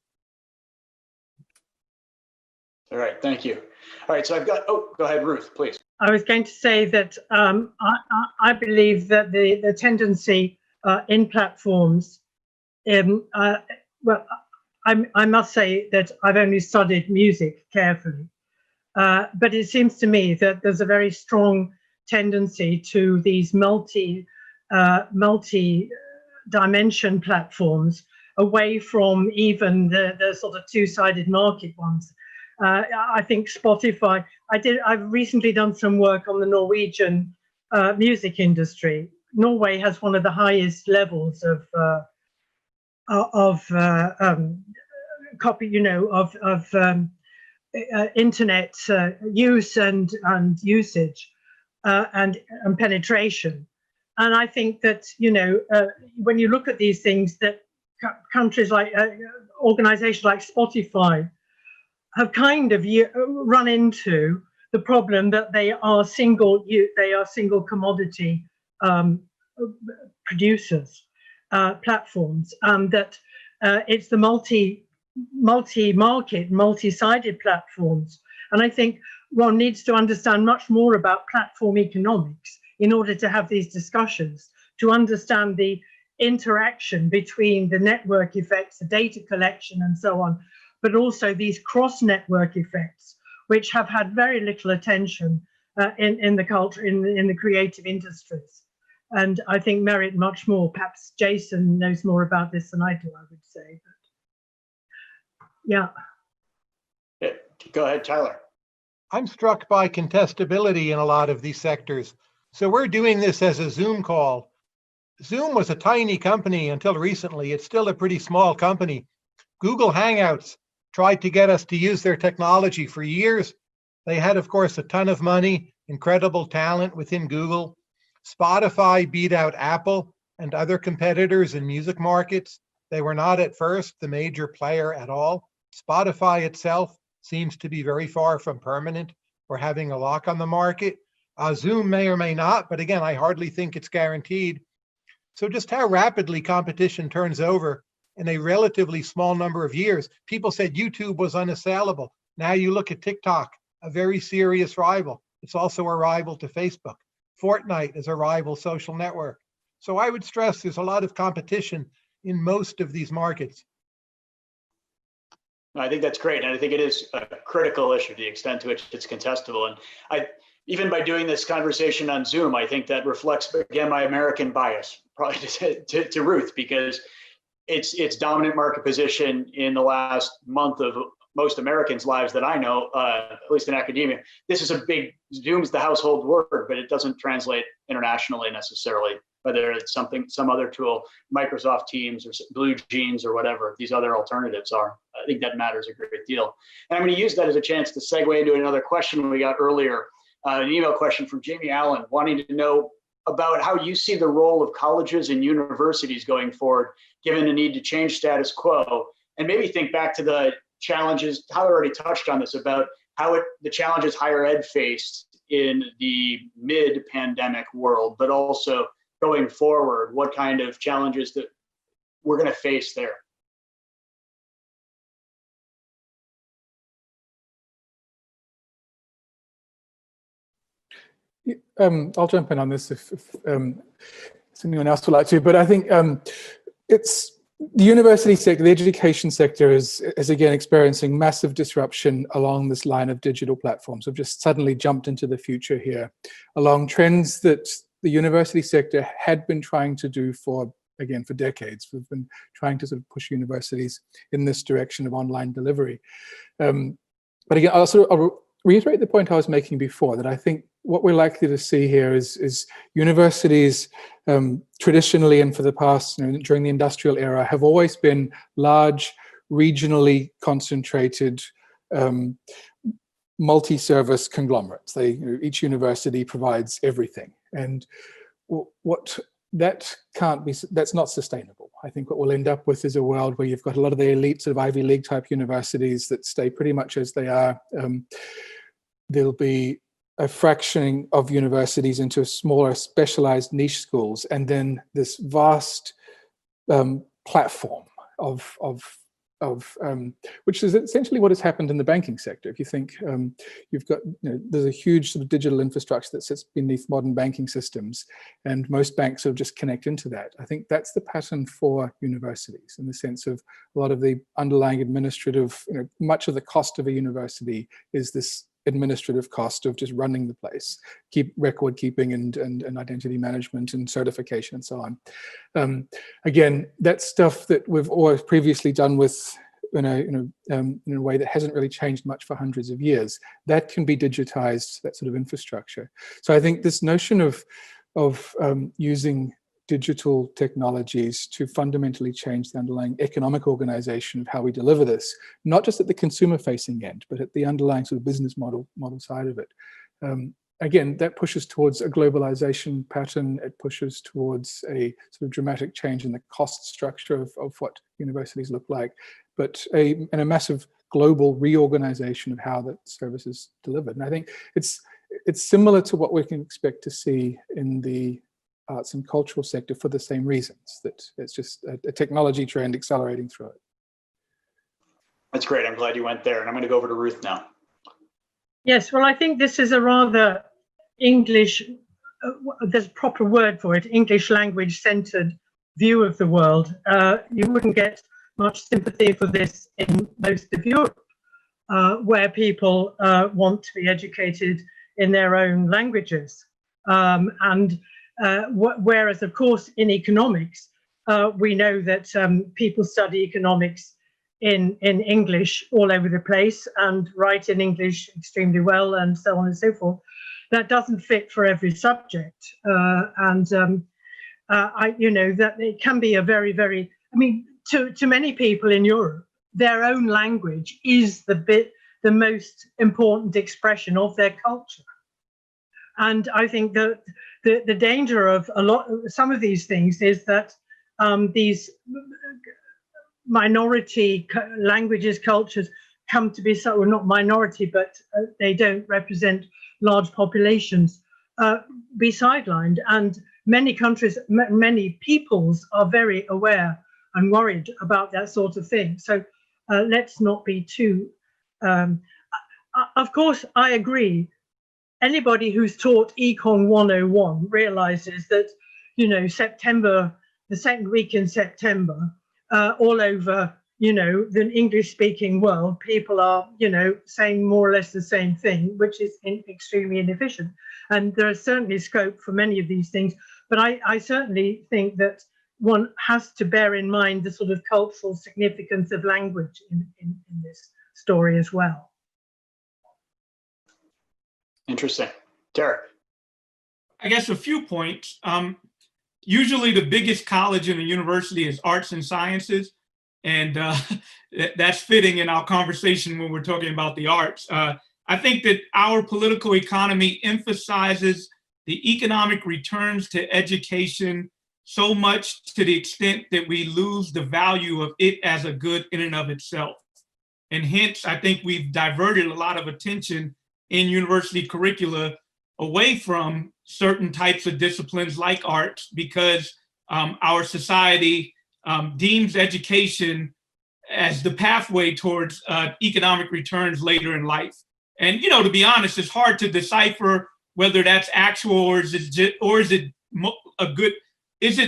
All right, thank you. All right, so I've got, oh, go ahead, Ruth, please. I was going to say that I believe that the tendency in platforms, well, I must say that I've only studied music carefully, but it seems to me that there's a very strong tendency to these multi-dimension platforms, away from even the sort of two-sided market ones. I think Spotify, I've recently done some work on the Norwegian music industry. Norway has one of the highest levels of internet use and usage and penetration. And I think that, you know, when you look at these things, that countries like organizations like Spotify have kind of run into the problem that they are single commodity producers, platforms, that it's the multi-market, multi-sided platforms. And I think one needs to understand much more about platform economics in order to have these discussions, to understand the interaction between the network effects, the data collection and so on, but also these cross-network effects, which have had very little attention in the culture, in the creative industries. And I think merit much more. Perhaps Jason knows more about this than I do, I would say. But yeah. Go ahead, Tyler. I'm struck by contestability in a lot of these sectors. So we're doing this as a Zoom call. Zoom was a tiny company until recently. It's still a pretty small company. Google Hangouts tried to get us to use their technology for years. They had, of course, a ton of money, incredible talent within Google. Spotify beat out Apple and other competitors in music markets. They were not at first the major player at all. Spotify itself seems to be very far from permanent or having a lock on the market. Zoom may or may not, but again, I hardly think it's guaranteed. So just how rapidly competition turns over in a relatively small number of years. People said YouTube was unassailable. Now you look at TikTok, a very serious rival. It's also a rival to Facebook. Fortnite is a rival social network. So I would stress there's a lot of competition in most of these markets. I think that's great. And I think it is a critical issue to the extent to which it's contestable. And even by doing this conversation on Zoom, I think that reflects, again, my American bias, probably to Ruth, because its dominant market position in the last month of most Americans' lives that I know, at least in academia, this is a big, Zoom is the household word, but it doesn't translate internationally necessarily, whether it's some other tool, Microsoft Teams or Blue Jeans or whatever these other alternatives are. I think that matters a great deal. And I'm going to use that as a chance to segue into another question we got earlier, an email question from Jamie Allen, wanting to know about how you see the role of colleges and universities going forward, given the need to change status quo, and maybe think back to the challenges. Tyler already touched on this about how the challenges higher ed faced in the mid-pandemic world, but also going forward, what kind of challenges that we're going to face there. I'll jump in on this if anyone else would like to, but I think it's the university sector, the education sector is again experiencing massive disruption along this line of digital platforms. We've just suddenly jumped into the future here, along trends that the university sector had been trying to do for decades. We've been trying to sort of push universities in this direction of online delivery. But again, I'll reiterate the point I was making before, that I think what we're likely to see here is universities traditionally and for the past, during the industrial era, have always been large, regionally concentrated, multi-service conglomerates. Each university provides everything, and that's not sustainable. I think what we'll end up with is a world where you've got a lot of the elite sort of Ivy League type universities that stay pretty much as they are. There'll be a fractioning of universities into smaller specialized niche schools, and then this vast platform of which is essentially what has happened in the banking sector. If you think you've got, there's a huge sort of digital infrastructure that sits beneath modern banking systems, and most banks will just connect into that. I think that's the pattern for universities, in the sense of a lot of the underlying administrative, much of the cost of a university is this administrative cost of just running the place, record keeping and identity management and certification and so on. Again, that's stuff that we've always previously done with in a way that hasn't really changed much for hundreds of years. That can be digitized, that sort of infrastructure. So I think this notion of using digital technologies to fundamentally change the underlying economic organization of how we deliver this, not just at the consumer-facing end, but at the underlying sort of business model side of it. Again, that pushes towards a globalization pattern. It pushes towards a sort of dramatic change in the cost structure of what universities look like, but and a massive global reorganization of how that service is delivered. And I think it's similar to what we can expect to see in the arts and cultural sector for the same reasons, that it's just a technology trend accelerating through it. That's great. I'm glad you went there. And I'm going to go over to Ruth now. Yes, well, I think this is a rather English, there's a proper word for it, English language centered view of the world. You wouldn't get much sympathy for this in most of Europe, where people want to be educated in their own languages. Whereas, of course, in economics, we know that people study economics in English all over the place and write in English extremely well, and so on and so forth. That doesn't fit for every subject, that it can be a very, very. I mean, to many people in Europe, their own language is the most important expression of their culture. And I think that the danger of some of these things is that these minority languages, cultures come to be not minority, but they don't represent large populations, be sidelined. And many countries, many peoples are very aware and worried about that sort of thing. So let's not be too. Of course, I agree. Anybody who's taught Econ 101 realizes that, September, the second week in September, all over, the English-speaking world, people are, saying more or less the same thing, which is extremely inefficient. And there is certainly scope for many of these things. But I certainly think that one has to bear in mind the sort of cultural significance of language in this. story as well. Interesting. Derek. I guess a few points. Usually the biggest college in a university is arts and sciences. And that's fitting in our conversation when we're talking about the arts. I think that our political economy emphasizes the economic returns to education so much to the extent that we lose the value of it as a good in and of itself. And hence, I think we've diverted a lot of attention in university curricula away from certain types of disciplines like arts, because our society deems education as the pathway towards economic returns later in life. And, you know, to be honest, it's hard to decipher whether that's actual or is it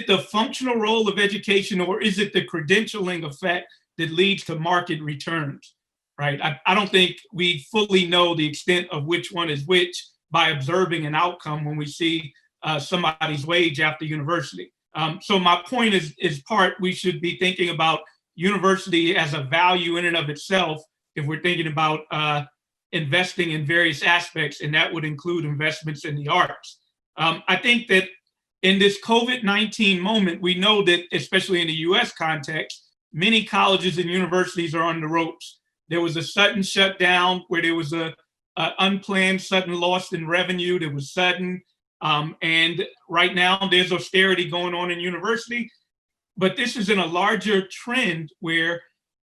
the functional role of education, or is it the credentialing effect that leads to market returns, right? I don't think we fully know the extent of which one is which by observing an outcome when we see somebody's wage after university. So my point is part, we should be thinking about university as a value in and of itself if we're thinking about investing in various aspects, and that would include investments in the arts. I think that in this COVID-19 moment, we know that, especially in the US context, many colleges and universities are on the ropes. There was a sudden shutdown where there was a unplanned sudden loss in revenue that was sudden. And right now there's austerity going on in university, but this is in a larger trend where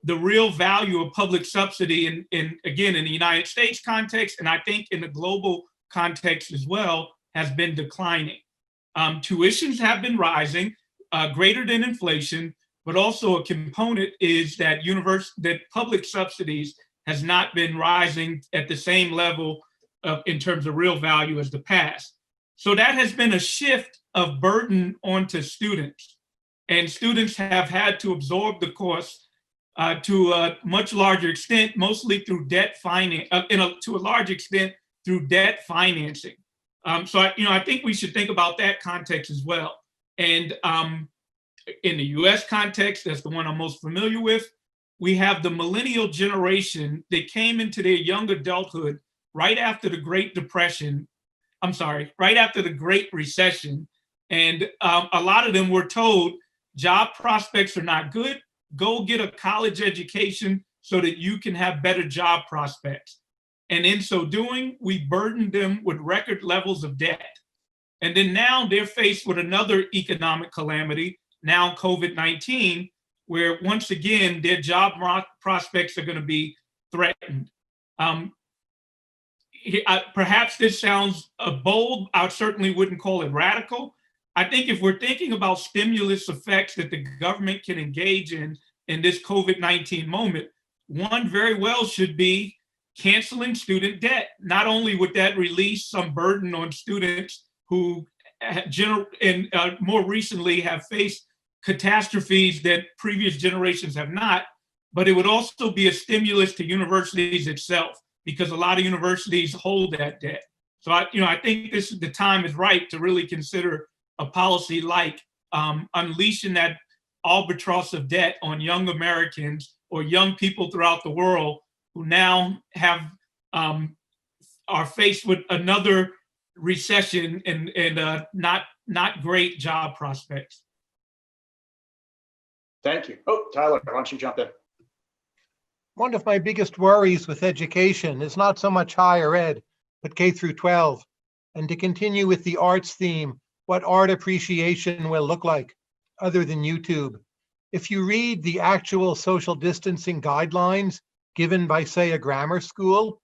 the real value of public subsidy again, in the United States context, and I think in the global context as well, has been declining. Tuitions have been rising greater than inflation, but also a component is that public subsidies has not been rising at the same level in terms of real value as the past. So that has been a shift of burden onto students, and students have had to absorb the cost to a much larger extent, mostly through debt finance, to a large extent through debt financing. So I think we should think about that context as well. And in the US context, that's the one I'm most familiar with, we have the millennial generation that came into their young adulthood right after the Great Depression. Right after the Great Recession. And a lot of them were told job prospects are not good. Go get a college education so that you can have better job prospects. And in so doing, we burdened them with record levels of debt. And then now they're faced with another economic calamity, now COVID-19, where once again, their job prospects are going to be threatened. Perhaps this sounds bold. I certainly wouldn't call it radical. I think if we're thinking about stimulus effects that the government can engage in this COVID-19 moment, one very well should be canceling student debt. Not only would that release some burden on students who more recently have faced catastrophes that previous generations have not, but it would also be a stimulus to universities itself, because a lot of universities hold that debt. So I think the time is right to really consider a policy like unleashing that albatross of debt on young Americans or young people throughout the world who now are faced with another recession and not great job prospects. Thank you. Oh, Tyler, why don't you jump in? One of my biggest worries with education is not so much higher ed, but K through 12. And to continue with the arts theme, what art appreciation will look like other than YouTube. If you read the actual social distancing guidelines given by, say, a grammar school,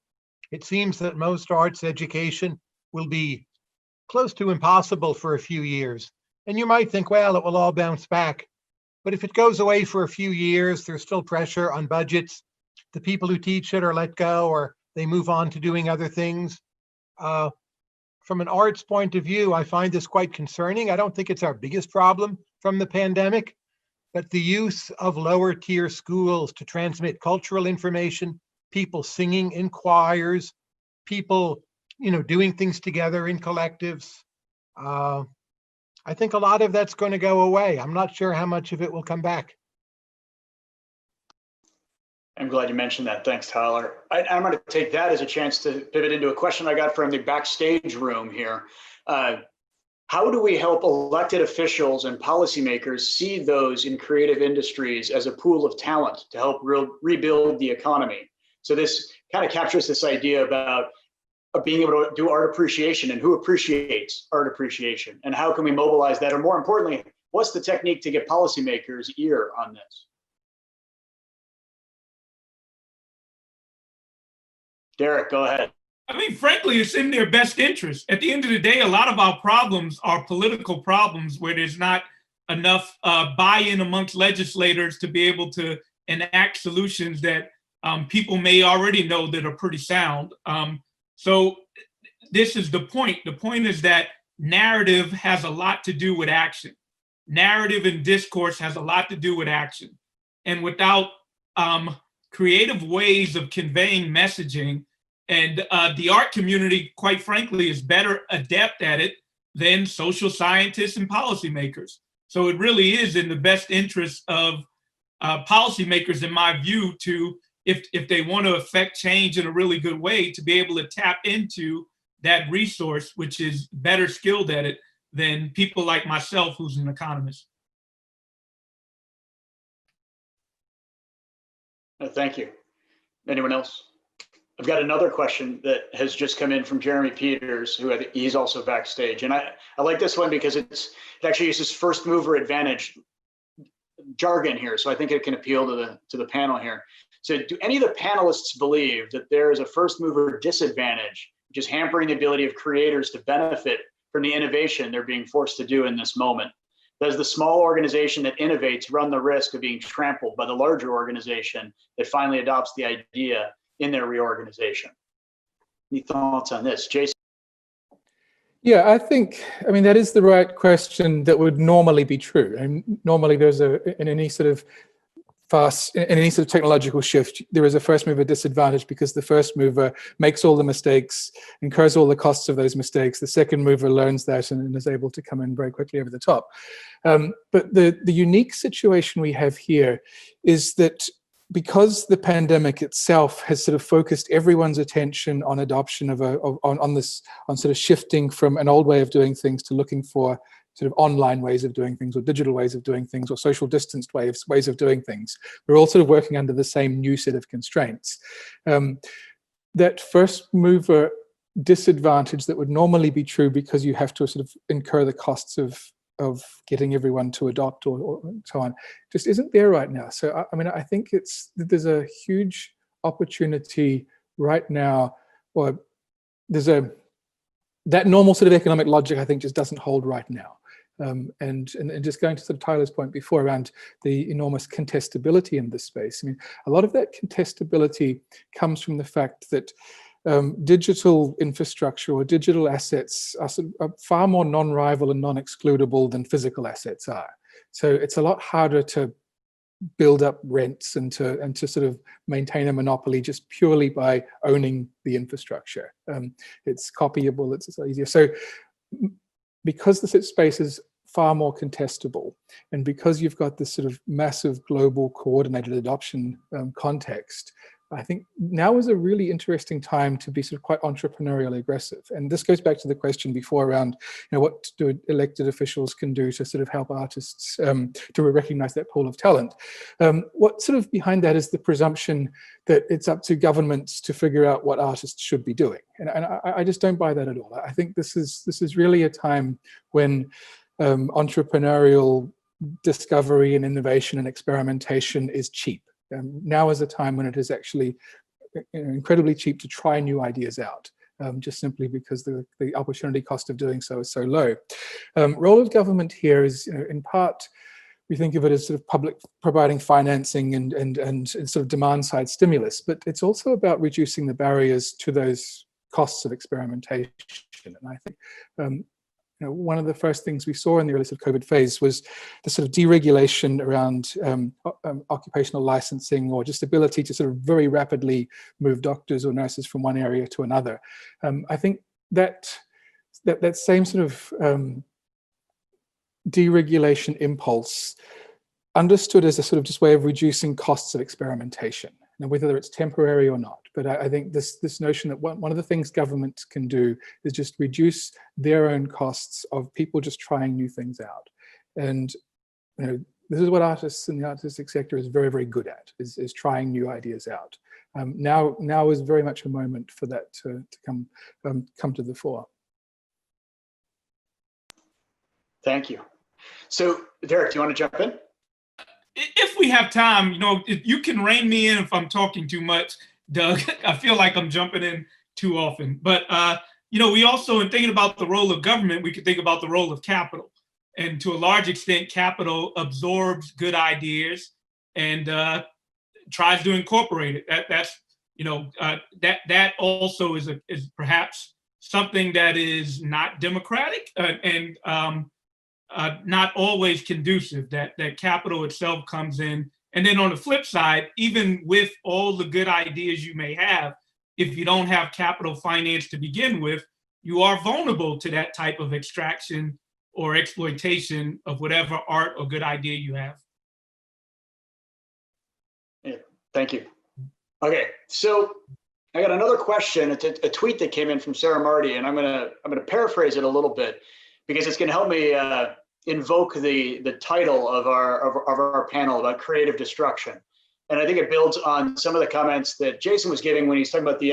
it seems that most arts education will be close to impossible for a few years. And you might think, well, it will all bounce back. But if it goes away for a few years, there's still pressure on budgets. The people who teach it are let go, or they move on to doing other things. From an arts point of view, I find this quite concerning. I don't think it's our biggest problem from the pandemic, but the use of lower tier schools to transmit cultural information, people singing in choirs, people, doing things together in collectives. I think a lot of that's going to go away. I'm not sure how much of it will come back. I'm glad you mentioned that. Thanks, Tyler. I'm going to take that as a chance to pivot into a question I got from the backstage room here. How do we help elected officials and policymakers see those in creative industries as a pool of talent to help rebuild the economy? So this kind of captures this idea about being able to do art appreciation and who appreciates art appreciation, and how can we mobilize that? Or more importantly, what's the technique to get policymakers' ear on this? Derek, go ahead. I mean, frankly, it's in their best interest. At the end of the day, a lot of our problems are political problems where there's not enough buy-in amongst legislators to be able to enact solutions that people may already know that are pretty sound. So this is the point. The point is that narrative has a lot to do with action. Narrative and discourse has a lot to do with action. And without creative ways of conveying messaging, and the art community, quite frankly, is better adept at it than social scientists and policymakers. So it really is in the best interest of policymakers, in my view, to, if they want to affect change in a really good way, to be able to tap into that resource, which is better skilled at it than people like myself, who's an economist. Thank you. Anyone else? I've got another question that has just come in from Jeremy Peters, who he's also backstage. And I like this one because it actually uses first mover advantage jargon here. So I think it can appeal to the panel here. So do any of the panelists believe that there is a first mover disadvantage, which is hampering the ability of creators to benefit from the innovation they're being forced to do in this moment? Does the small organization that innovates run the risk of being trampled by the larger organization that finally adopts the idea in their reorganization? Any thoughts on this, Jason? Yeah, I mean, that is the right question that would normally be true. And normally there's in any sort of technological shift, there is a first mover disadvantage because the first mover makes all the mistakes, incurs all the costs of those mistakes. The second mover learns that and is able to come in very quickly over the top. But the unique situation we have here is that because the pandemic itself has sort of focused everyone's attention on adoption on sort of shifting from an old way of doing things to looking for sort of online ways of doing things, or digital ways of doing things, or social distanced ways of doing things. We're all sort of working under the same new set of constraints. That first mover disadvantage that would normally be true because you have to sort of incur the costs of getting everyone to adopt or so on, just isn't there right now. So I mean, I think there's a huge opportunity right now, or that normal sort of economic logic, I think, just doesn't hold right now. And just going to sort of Tyler's point before around the enormous contestability in this space. I mean, a lot of that contestability comes from the fact that digital infrastructure or digital assets are far more non-rival and non-excludable than physical assets are. So it's a lot harder to build up rents and to sort of maintain a monopoly just purely by owning the infrastructure. It's copyable, it's easier. So because the space is far more contestable, and because you've got this sort of massive global coordinated adoption context, I think now is a really interesting time to be sort of quite entrepreneurially aggressive. And this goes back to the question before around, what do elected officials can do to sort of help artists to recognize that pool of talent. What sort of behind that is the presumption that it's up to governments to figure out what artists should be doing. And I just don't buy that at all. I think this is really a time when entrepreneurial discovery and innovation and experimentation is cheap. Now is a time when it is actually incredibly cheap to try new ideas out, just simply because the opportunity cost of doing so is so low. Role of government here is, in part, we think of it as sort of public providing financing and sort of demand side stimulus, but it's also about reducing the barriers to those costs of experimentation. And I think one of the first things we saw in the early sort of COVID phase was the sort of deregulation around occupational licensing, or just ability to sort of very rapidly move doctors or nurses from one area to another. I think that same sort of deregulation impulse, understood as a sort of just way of reducing costs of experimentation. Now, whether it's temporary or not, but I think this notion that one of the things government can do is just reduce their own costs of people just trying new things out. And this is what artists in the artistic sector is very, very good at, is trying new ideas out. Now is very much a moment for that to come to the fore. Thank you. So, Derek, do you want to jump in? If we have time, you can rein me in if I'm talking too much, Doug. I feel like I'm jumping in too often. But, we also, in thinking about the role of government, we could think about the role of capital. And to a large extent, capital absorbs good ideas and tries to incorporate it. That also is perhaps something that is not democratic and not always conducive. That capital itself comes in, and then on the flip side, even with all the good ideas you may have, if you don't have capital finance to begin with, you are vulnerable to that type of extraction or exploitation of whatever art or good idea you have. Yeah, thank you. Okay, so I got another question. It's a tweet that came in from Sarah Marty, and I'm gonna paraphrase it a little bit because it's gonna help me invoke the title of our panel about creative destruction. And I think it builds on some of the comments that Jason was giving when he's talking about the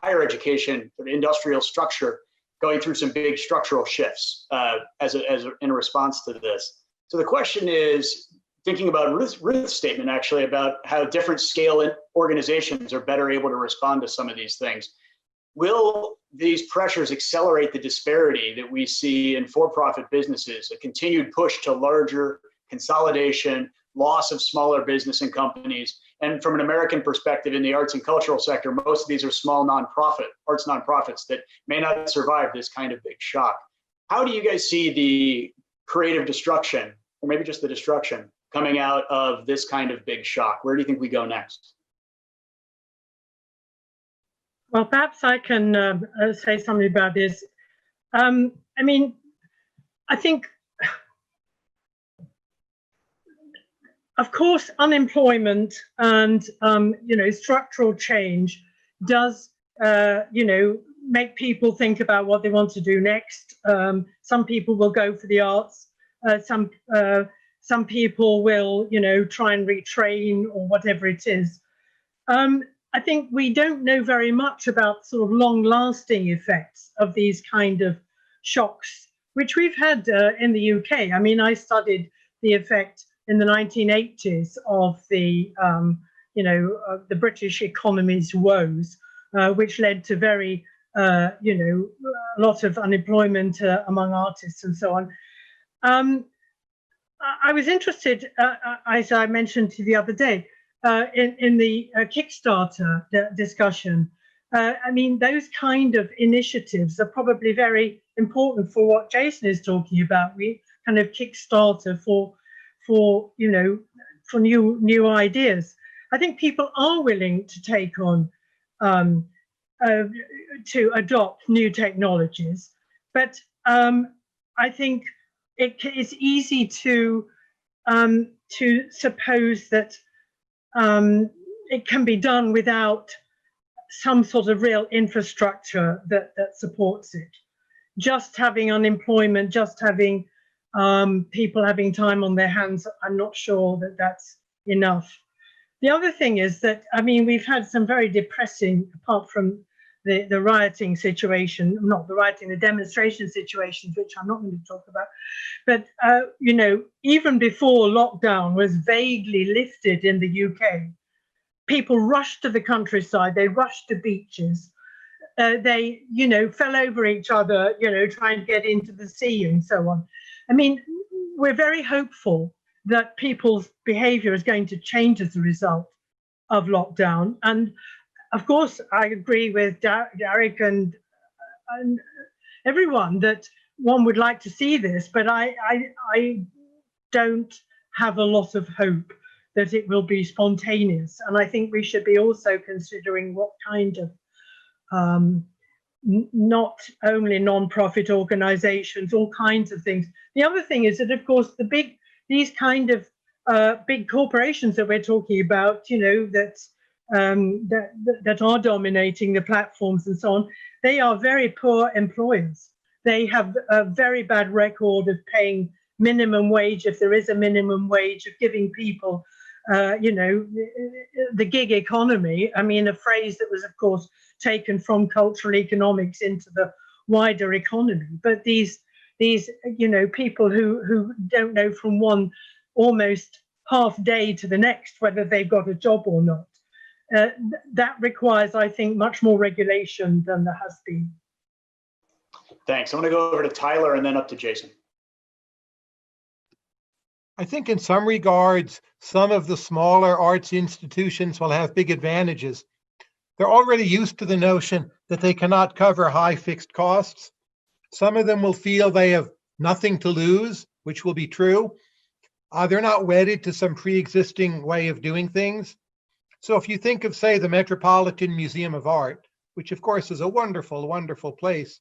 higher education, the industrial structure, going through some big structural shifts in response to this. So the question is, thinking about Ruth's statement actually about how different scale organizations are better able to respond to some of these things. Will these pressures accelerate the disparity that we see in for-profit businesses, a continued push to larger consolidation, loss of smaller business and companies? And from an American perspective, in the arts and cultural sector, most of these are small arts nonprofits that may not survive this kind of big shock. How do you guys see the creative destruction, or maybe just the destruction, coming out of this kind of big shock? Where do you think we go next? Well, perhaps I can say something about this. I think, of course, unemployment and structural change does make people think about what they want to do next. Some people will go for the arts. Some people will try and retrain or whatever it is. I think we don't know very much about sort of long-lasting effects of these kind of shocks, which we've had in the UK. I mean, I studied the effect in the 1980s of the British economy's woes, which led to very, a lot of unemployment among artists and so on. I was interested, as I mentioned to you the other day, in the Kickstarter discussion. Those kind of initiatives are probably very important for what Jason is talking about. We kind of Kickstarter for new ideas. I think people are willing to take on to adopt new technologies, but I think it's easy to suppose that it can be done without some sort of real infrastructure that supports it. Just having unemployment, just having people having time on their hands, I'm not sure that that's enough. The other thing is that, we've had some very depressing, apart from the rioting situation, not the rioting, the demonstration situations, which I'm not going to talk about. But, even before lockdown was vaguely lifted in the UK, people rushed to the countryside, they rushed to beaches, they, fell over each other, trying to get into the sea and so on. We're very hopeful that people's behavior is going to change as a result of lockdown. And of course, I agree with Derek and everyone that one would like to see this, but I don't have a lot of hope that it will be spontaneous. And I think we should be also considering what kind of not only non-profit organizations, all kinds of things. The other thing is that, of course, these kind of big corporations that we're talking about, that that are dominating the platforms and so on, they are very poor employers. They have a very bad record of paying minimum wage, if there is a minimum wage, of giving people, the gig economy. I mean, a phrase that was, of course, taken from cultural economics into the wider economy. But these people who don't know from one almost half day to the next whether they've got a job or not. That requires, I think, much more regulation than there has been. Thanks. I'm going to go over to Tyler and then up to Jason. I think in some regards, some of the smaller arts institutions will have big advantages. They're already used to the notion that they cannot cover high fixed costs. Some of them will feel they have nothing to lose, which will be true. They're not wedded to some pre-existing way of doing things. So if you think of, say, the Metropolitan Museum of Art, which of course is a wonderful, wonderful place,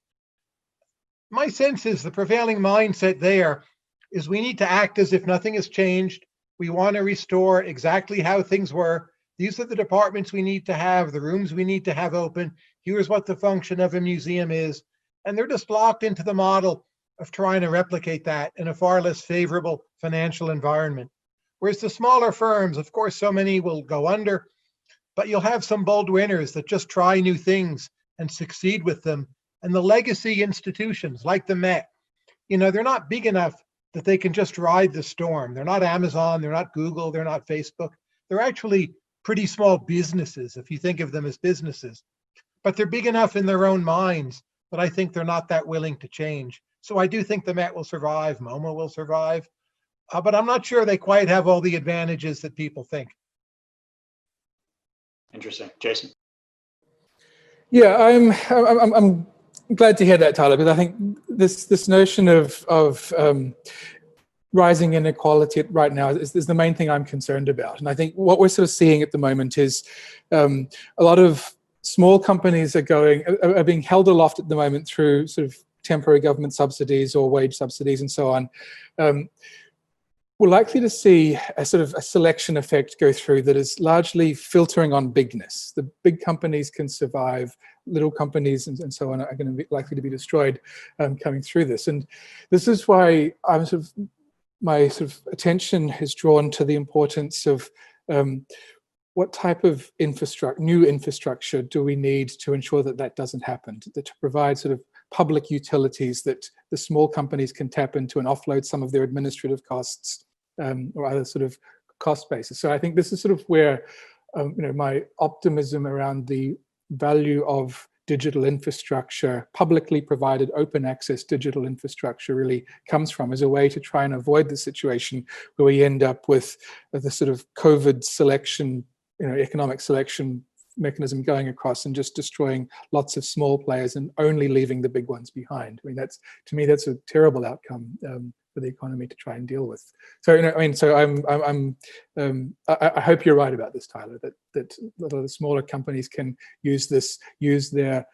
my sense is the prevailing mindset there is we need to act as if nothing has changed. We want to restore exactly how things were. These are the departments we need to have, the rooms we need to have open. Here's what the function of a museum is. And they're just locked into the model of trying to replicate that in a far less favorable financial environment. Whereas the smaller firms, of course, so many will go under, but you'll have some bold winners that just try new things and succeed with them. And the legacy institutions like the Met, they're not big enough that they can just ride the storm. They're not Amazon, they're not Google, they're not Facebook. They're actually pretty small businesses, if you think of them as businesses. But they're big enough in their own minds that I think they're not that willing to change. So I do think the Met will survive, MoMA will survive, but I'm not sure they quite have all the advantages that people think. Interesting. Jason? Yeah, I'm glad to hear that, Tyler, because I think this notion of rising inequality right now is the main thing I'm concerned about. And I think what we're sort of seeing at the moment is a lot of small companies are being held aloft at the moment through sort of temporary government subsidies or wage subsidies and so on. We're likely to see a sort of a selection effect go through that is largely filtering on bigness. The big companies can survive, little companies and so on are going to be likely to be destroyed coming through this. And this is why my attention is drawn to the importance of what type of new infrastructure do we need to ensure that doesn't happen, to provide sort of public utilities that the small companies can tap into and offload some of their administrative costs or other sort of cost bases. So I think this is sort of where my optimism around the value of digital infrastructure, publicly provided open access digital infrastructure really comes from, as a way to try and avoid the situation where we end up with the sort of COVID selection, economic selection mechanism going across and just destroying lots of small players and only leaving the big ones behind. I mean, to me, that's a terrible outcome for the economy to try and deal with. So, I hope you're right about this, Tyler, that a lot of the smaller companies can use their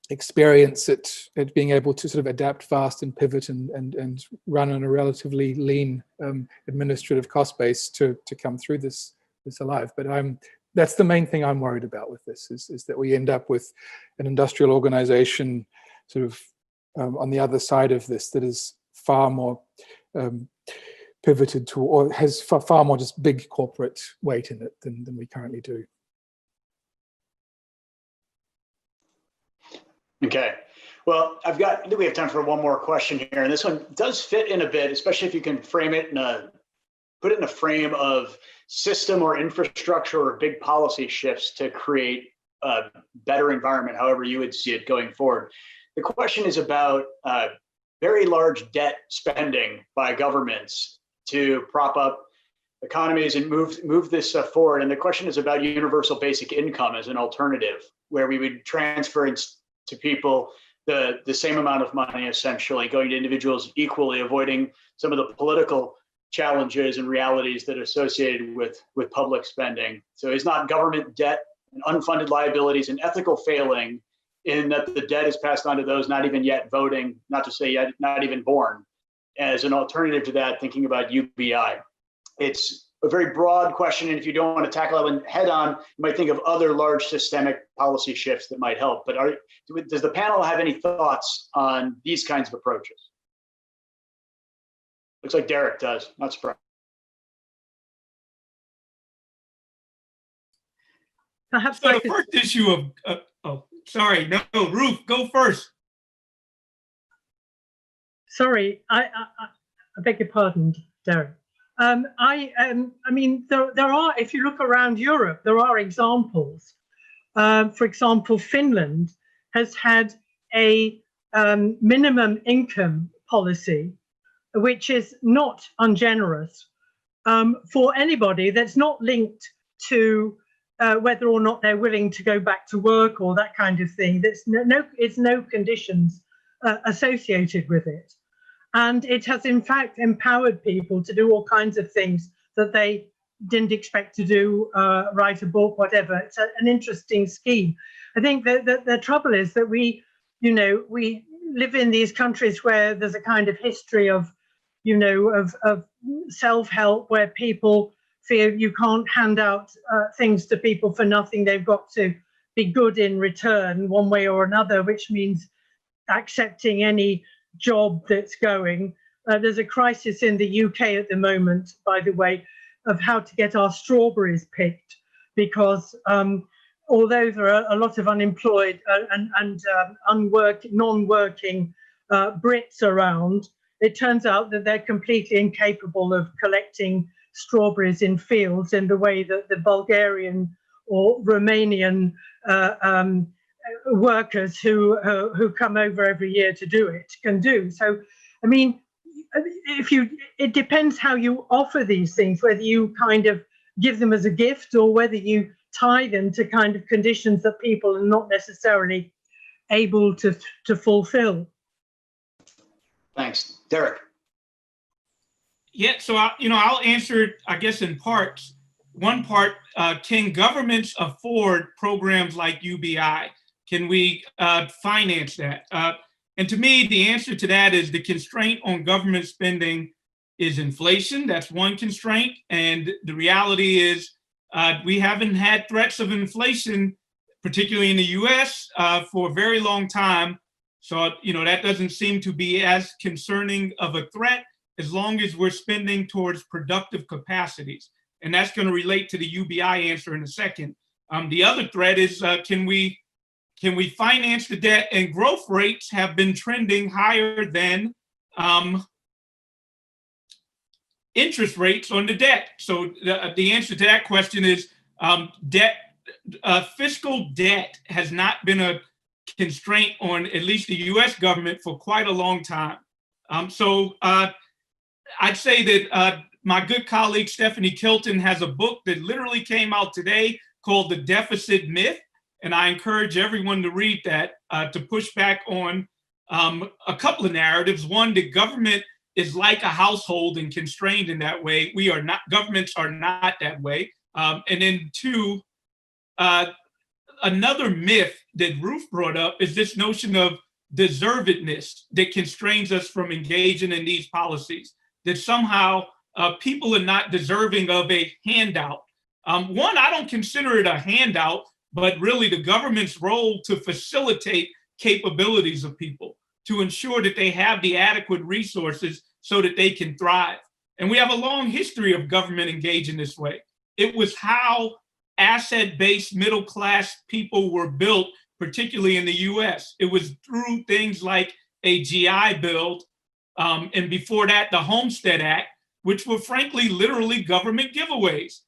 experience at being able to sort of adapt fast and pivot and run on a relatively lean administrative cost base to come through this alive. But that's the main thing I'm worried about with this, is that we end up with an industrial organization sort of on the other side of this that is far more pivoted to, or has far more just big corporate weight in it than we currently do. Okay. Well, I think we have time for one more question here. And this one does fit in a bit, especially if you can frame it put it in a frame of system or infrastructure or big policy shifts to create a better environment, however you would see it going forward. The question is about very large debt spending by governments to prop up economies and move this forward. And the question is about universal basic income as an alternative, where we would transfer to people the same amount of money, essentially going to individuals equally, avoiding some of the political challenges and realities that are associated with public spending. So is not government debt and unfunded liabilities an ethical failing in that the debt is passed on to those not even yet voting, not to say yet not even born, as an alternative to that, thinking about UBI? It's a very broad question. And if you don't want to tackle that one head on, you might think of other large systemic policy shifts that might help. But does the panel have any thoughts on these kinds of approaches? Looks like Derek does, not surprised. Perhaps So the first issue of, oh, sorry, no, Ruth, go first. Sorry, I beg your pardon, Derek. I mean, there are, if you look around Europe, there are examples. For example, Finland has had a minimum income policy, which is not ungenerous for anybody that's not linked to whether or not they're willing to go back to work or that kind of thing. There's no conditions associated with it. And it has, in fact, empowered people to do all kinds of things that they didn't expect to do, write a book, whatever. It's an interesting scheme. I think that the trouble is that we live in these countries where there's a kind of history of, of self-help, where people feel you can't hand out things to people for nothing. They've got to be good in return one way or another, which means accepting any job that's going. There's a crisis in the UK at the moment, by the way, of how to get our strawberries picked, because although there are a lot of unemployed and non-working Brits around, it turns out that they're completely incapable of collecting strawberries in fields in the way that the Bulgarian or Romanian workers who come over every year to do it can do. So, I mean, it depends how you offer these things, whether you kind of give them as a gift or whether you tie them to kind of conditions that people are not necessarily able to fulfill. Thanks, Derek. Yeah, so I'll answer it, I guess, in parts. One part, can governments afford programs like UBI? Can we finance that? And to me, the answer to that is the constraint on government spending is inflation. That's one constraint. And the reality is we haven't had threats of inflation, particularly in the US, for a very long time. So, that doesn't seem to be as concerning of a threat as long as we're spending towards productive capacities. And that's going to relate to the UBI answer in a second. The other threat is can we finance the debt? And growth rates have been trending higher than interest rates on the debt. So the answer to that question is fiscal debt has not been a constraint on at least the US government for quite a long time. So I'd say that my good colleague Stephanie Kilton has a book that literally came out today called The Deficit Myth. And I encourage everyone to read that to push back on a couple of narratives. One, the government is like a household and constrained in that way. We are not, governments are not that way. And then two, another myth that Ruth brought up is this notion of deservedness that constrains us from engaging in these policies, that somehow people are not deserving of a handout. One, I don't consider it a handout, but really the government's role to facilitate capabilities of people, to ensure that they have the adequate resources so that they can thrive. And we have a long history of government engaging this way. It was how asset-based middle-class people were built, particularly in the US. It was through things like a GI Bill, and before that, the Homestead Act, which were frankly, literally government giveaways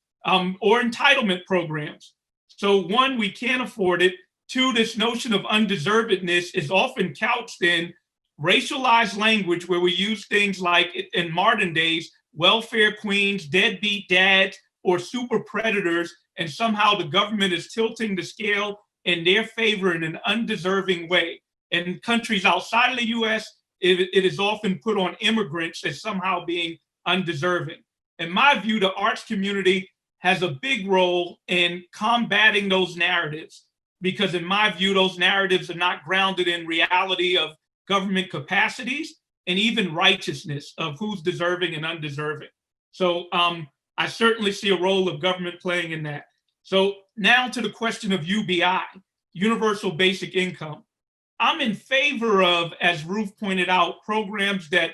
or entitlement programs. So one, we can't afford it. Two, this notion of undeservedness is often couched in racialized language where we use things like, in modern days, welfare queens, deadbeat dads, or super predators, and somehow the government is tilting the scale in their favor in an undeserving way. In countries outside of the US, it is often put on immigrants as somehow being undeserving. In my view, the arts community has a big role in combating those narratives, because in my view, those narratives are not grounded in reality of government capacities and even righteousness of who's deserving and undeserving. So I certainly see a role of government playing in that. So now to the question of UBI, Universal Basic Income. I'm in favor of, as Ruth pointed out, programs that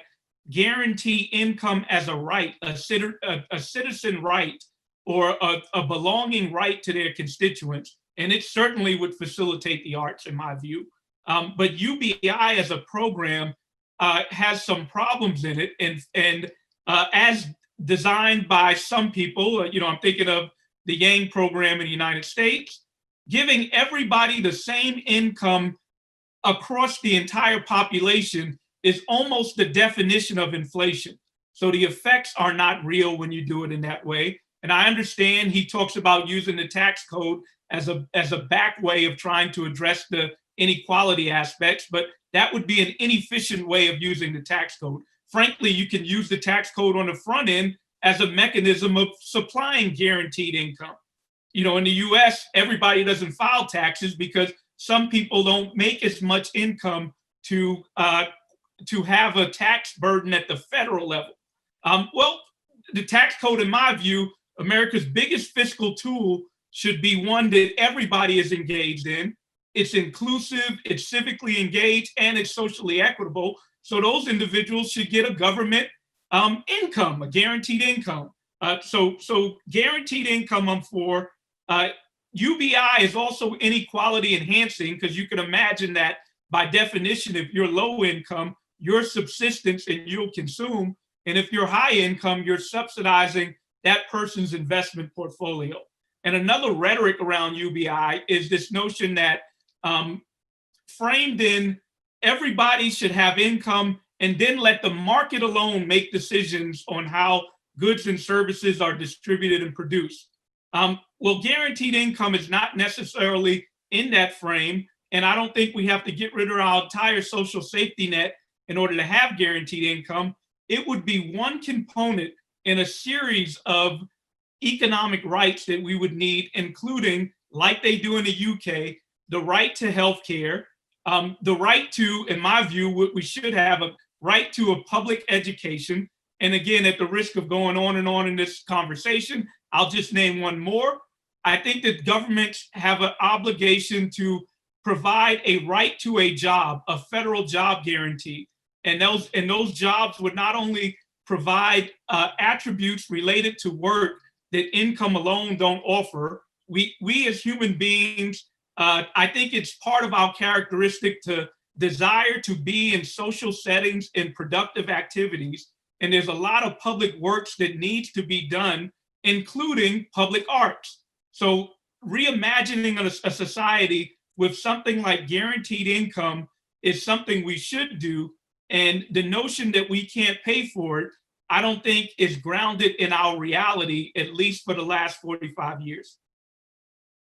guarantee income as a right, a citizen right, or a belonging right to their constituents. And it certainly would facilitate the arts, in my view. But UBI as a program has some problems in it, and as designed by some people, I'm thinking of the Yang program in the United States, giving everybody the same income across the entire population is almost the definition of inflation. So the effects are not real when you do it in that way. And I understand he talks about using the tax code as a back way of trying to address the inequality aspects, but that would be an inefficient way of using the tax code. Frankly, you can use the tax code on the front end as a mechanism of supplying guaranteed income. In the US, everybody doesn't file taxes because some people don't make as much income to have a tax burden at the federal level. Well, the tax code, in my view, America's biggest fiscal tool, should be one that everybody is engaged in. It's inclusive, it's civically engaged, and it's socially equitable. So those individuals should get a government income, a guaranteed income. So guaranteed income I'm for. UBI is also inequality enhancing, because you can imagine that by definition, if you're low income, your subsistence and you'll consume. And if you're high income, you're subsidizing that person's investment portfolio. And another rhetoric around UBI is this notion that framed in everybody should have income and then let the market alone make decisions on how goods and services are distributed and produced. Well, guaranteed income is not necessarily in that frame. And I don't think we have to get rid of our entire social safety net in order to have guaranteed income. It would be one component in a series of economic rights that we would need, including, like they do in the UK, the right to healthcare, the right to, in my view, what we should have, a right to a public education. And again, at the risk of going on and on in this conversation, I'll just name one more. I think that governments have an obligation to provide a right to a job, a federal job guarantee. And those jobs would not only provide attributes related to work that income alone don't offer. We as human beings, I think it's part of our characteristic to desire to be in social settings and productive activities. And there's a lot of public works that needs to be done, including public arts. So reimagining a society with something like guaranteed income is something we should do. And the notion that we can't pay for it, I don't think is grounded in our reality, at least for the last 45 years.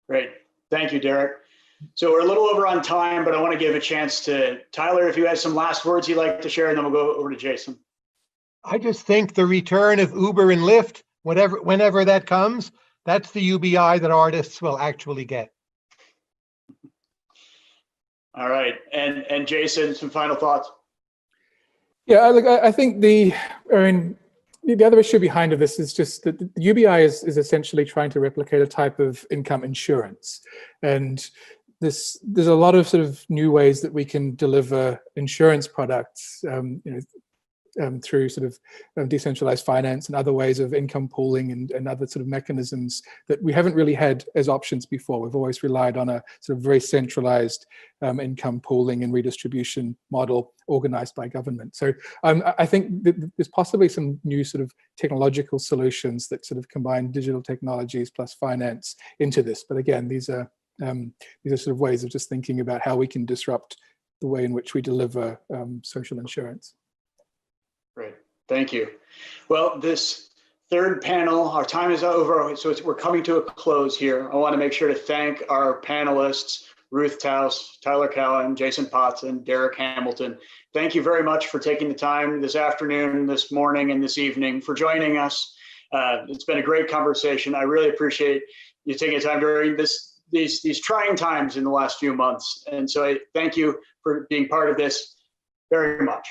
Great. Thank you, Derek. So we're a little over on time, but I want to give a chance to Tyler, if you have some last words you'd like to share, and then we'll go over to Jason. I just think the return of Uber and Lyft, whenever that comes, that's the UBI that artists will actually get. All right. And Jason, some final thoughts? Yeah, I think the other issue behind this is just that the UBI is essentially trying to replicate a type of income insurance. And there's a lot of sort of new ways that we can deliver insurance products, through sort of decentralized finance and other ways of income pooling and other sort of mechanisms that we haven't really had as options before. We've always relied on a sort of very centralized income pooling and redistribution model organized by government. So I think that there's possibly some new sort of technological solutions that sort of combine digital technologies plus finance into this. But again, these are sort of ways of just thinking about how we can disrupt the way in which we deliver social insurance. Great, thank you. Well, this third panel, our time is over, so we're coming to a close here. I want to make sure to thank our panelists, Ruth Taus, Tyler Cowan, Jason Potts, and Derek Hamilton. Thank you very much for taking the time this afternoon, this morning, and this evening for joining us. It's been a great conversation. I really appreciate you taking the time during these trying times in the last few months. And so I thank you for being part of this very much.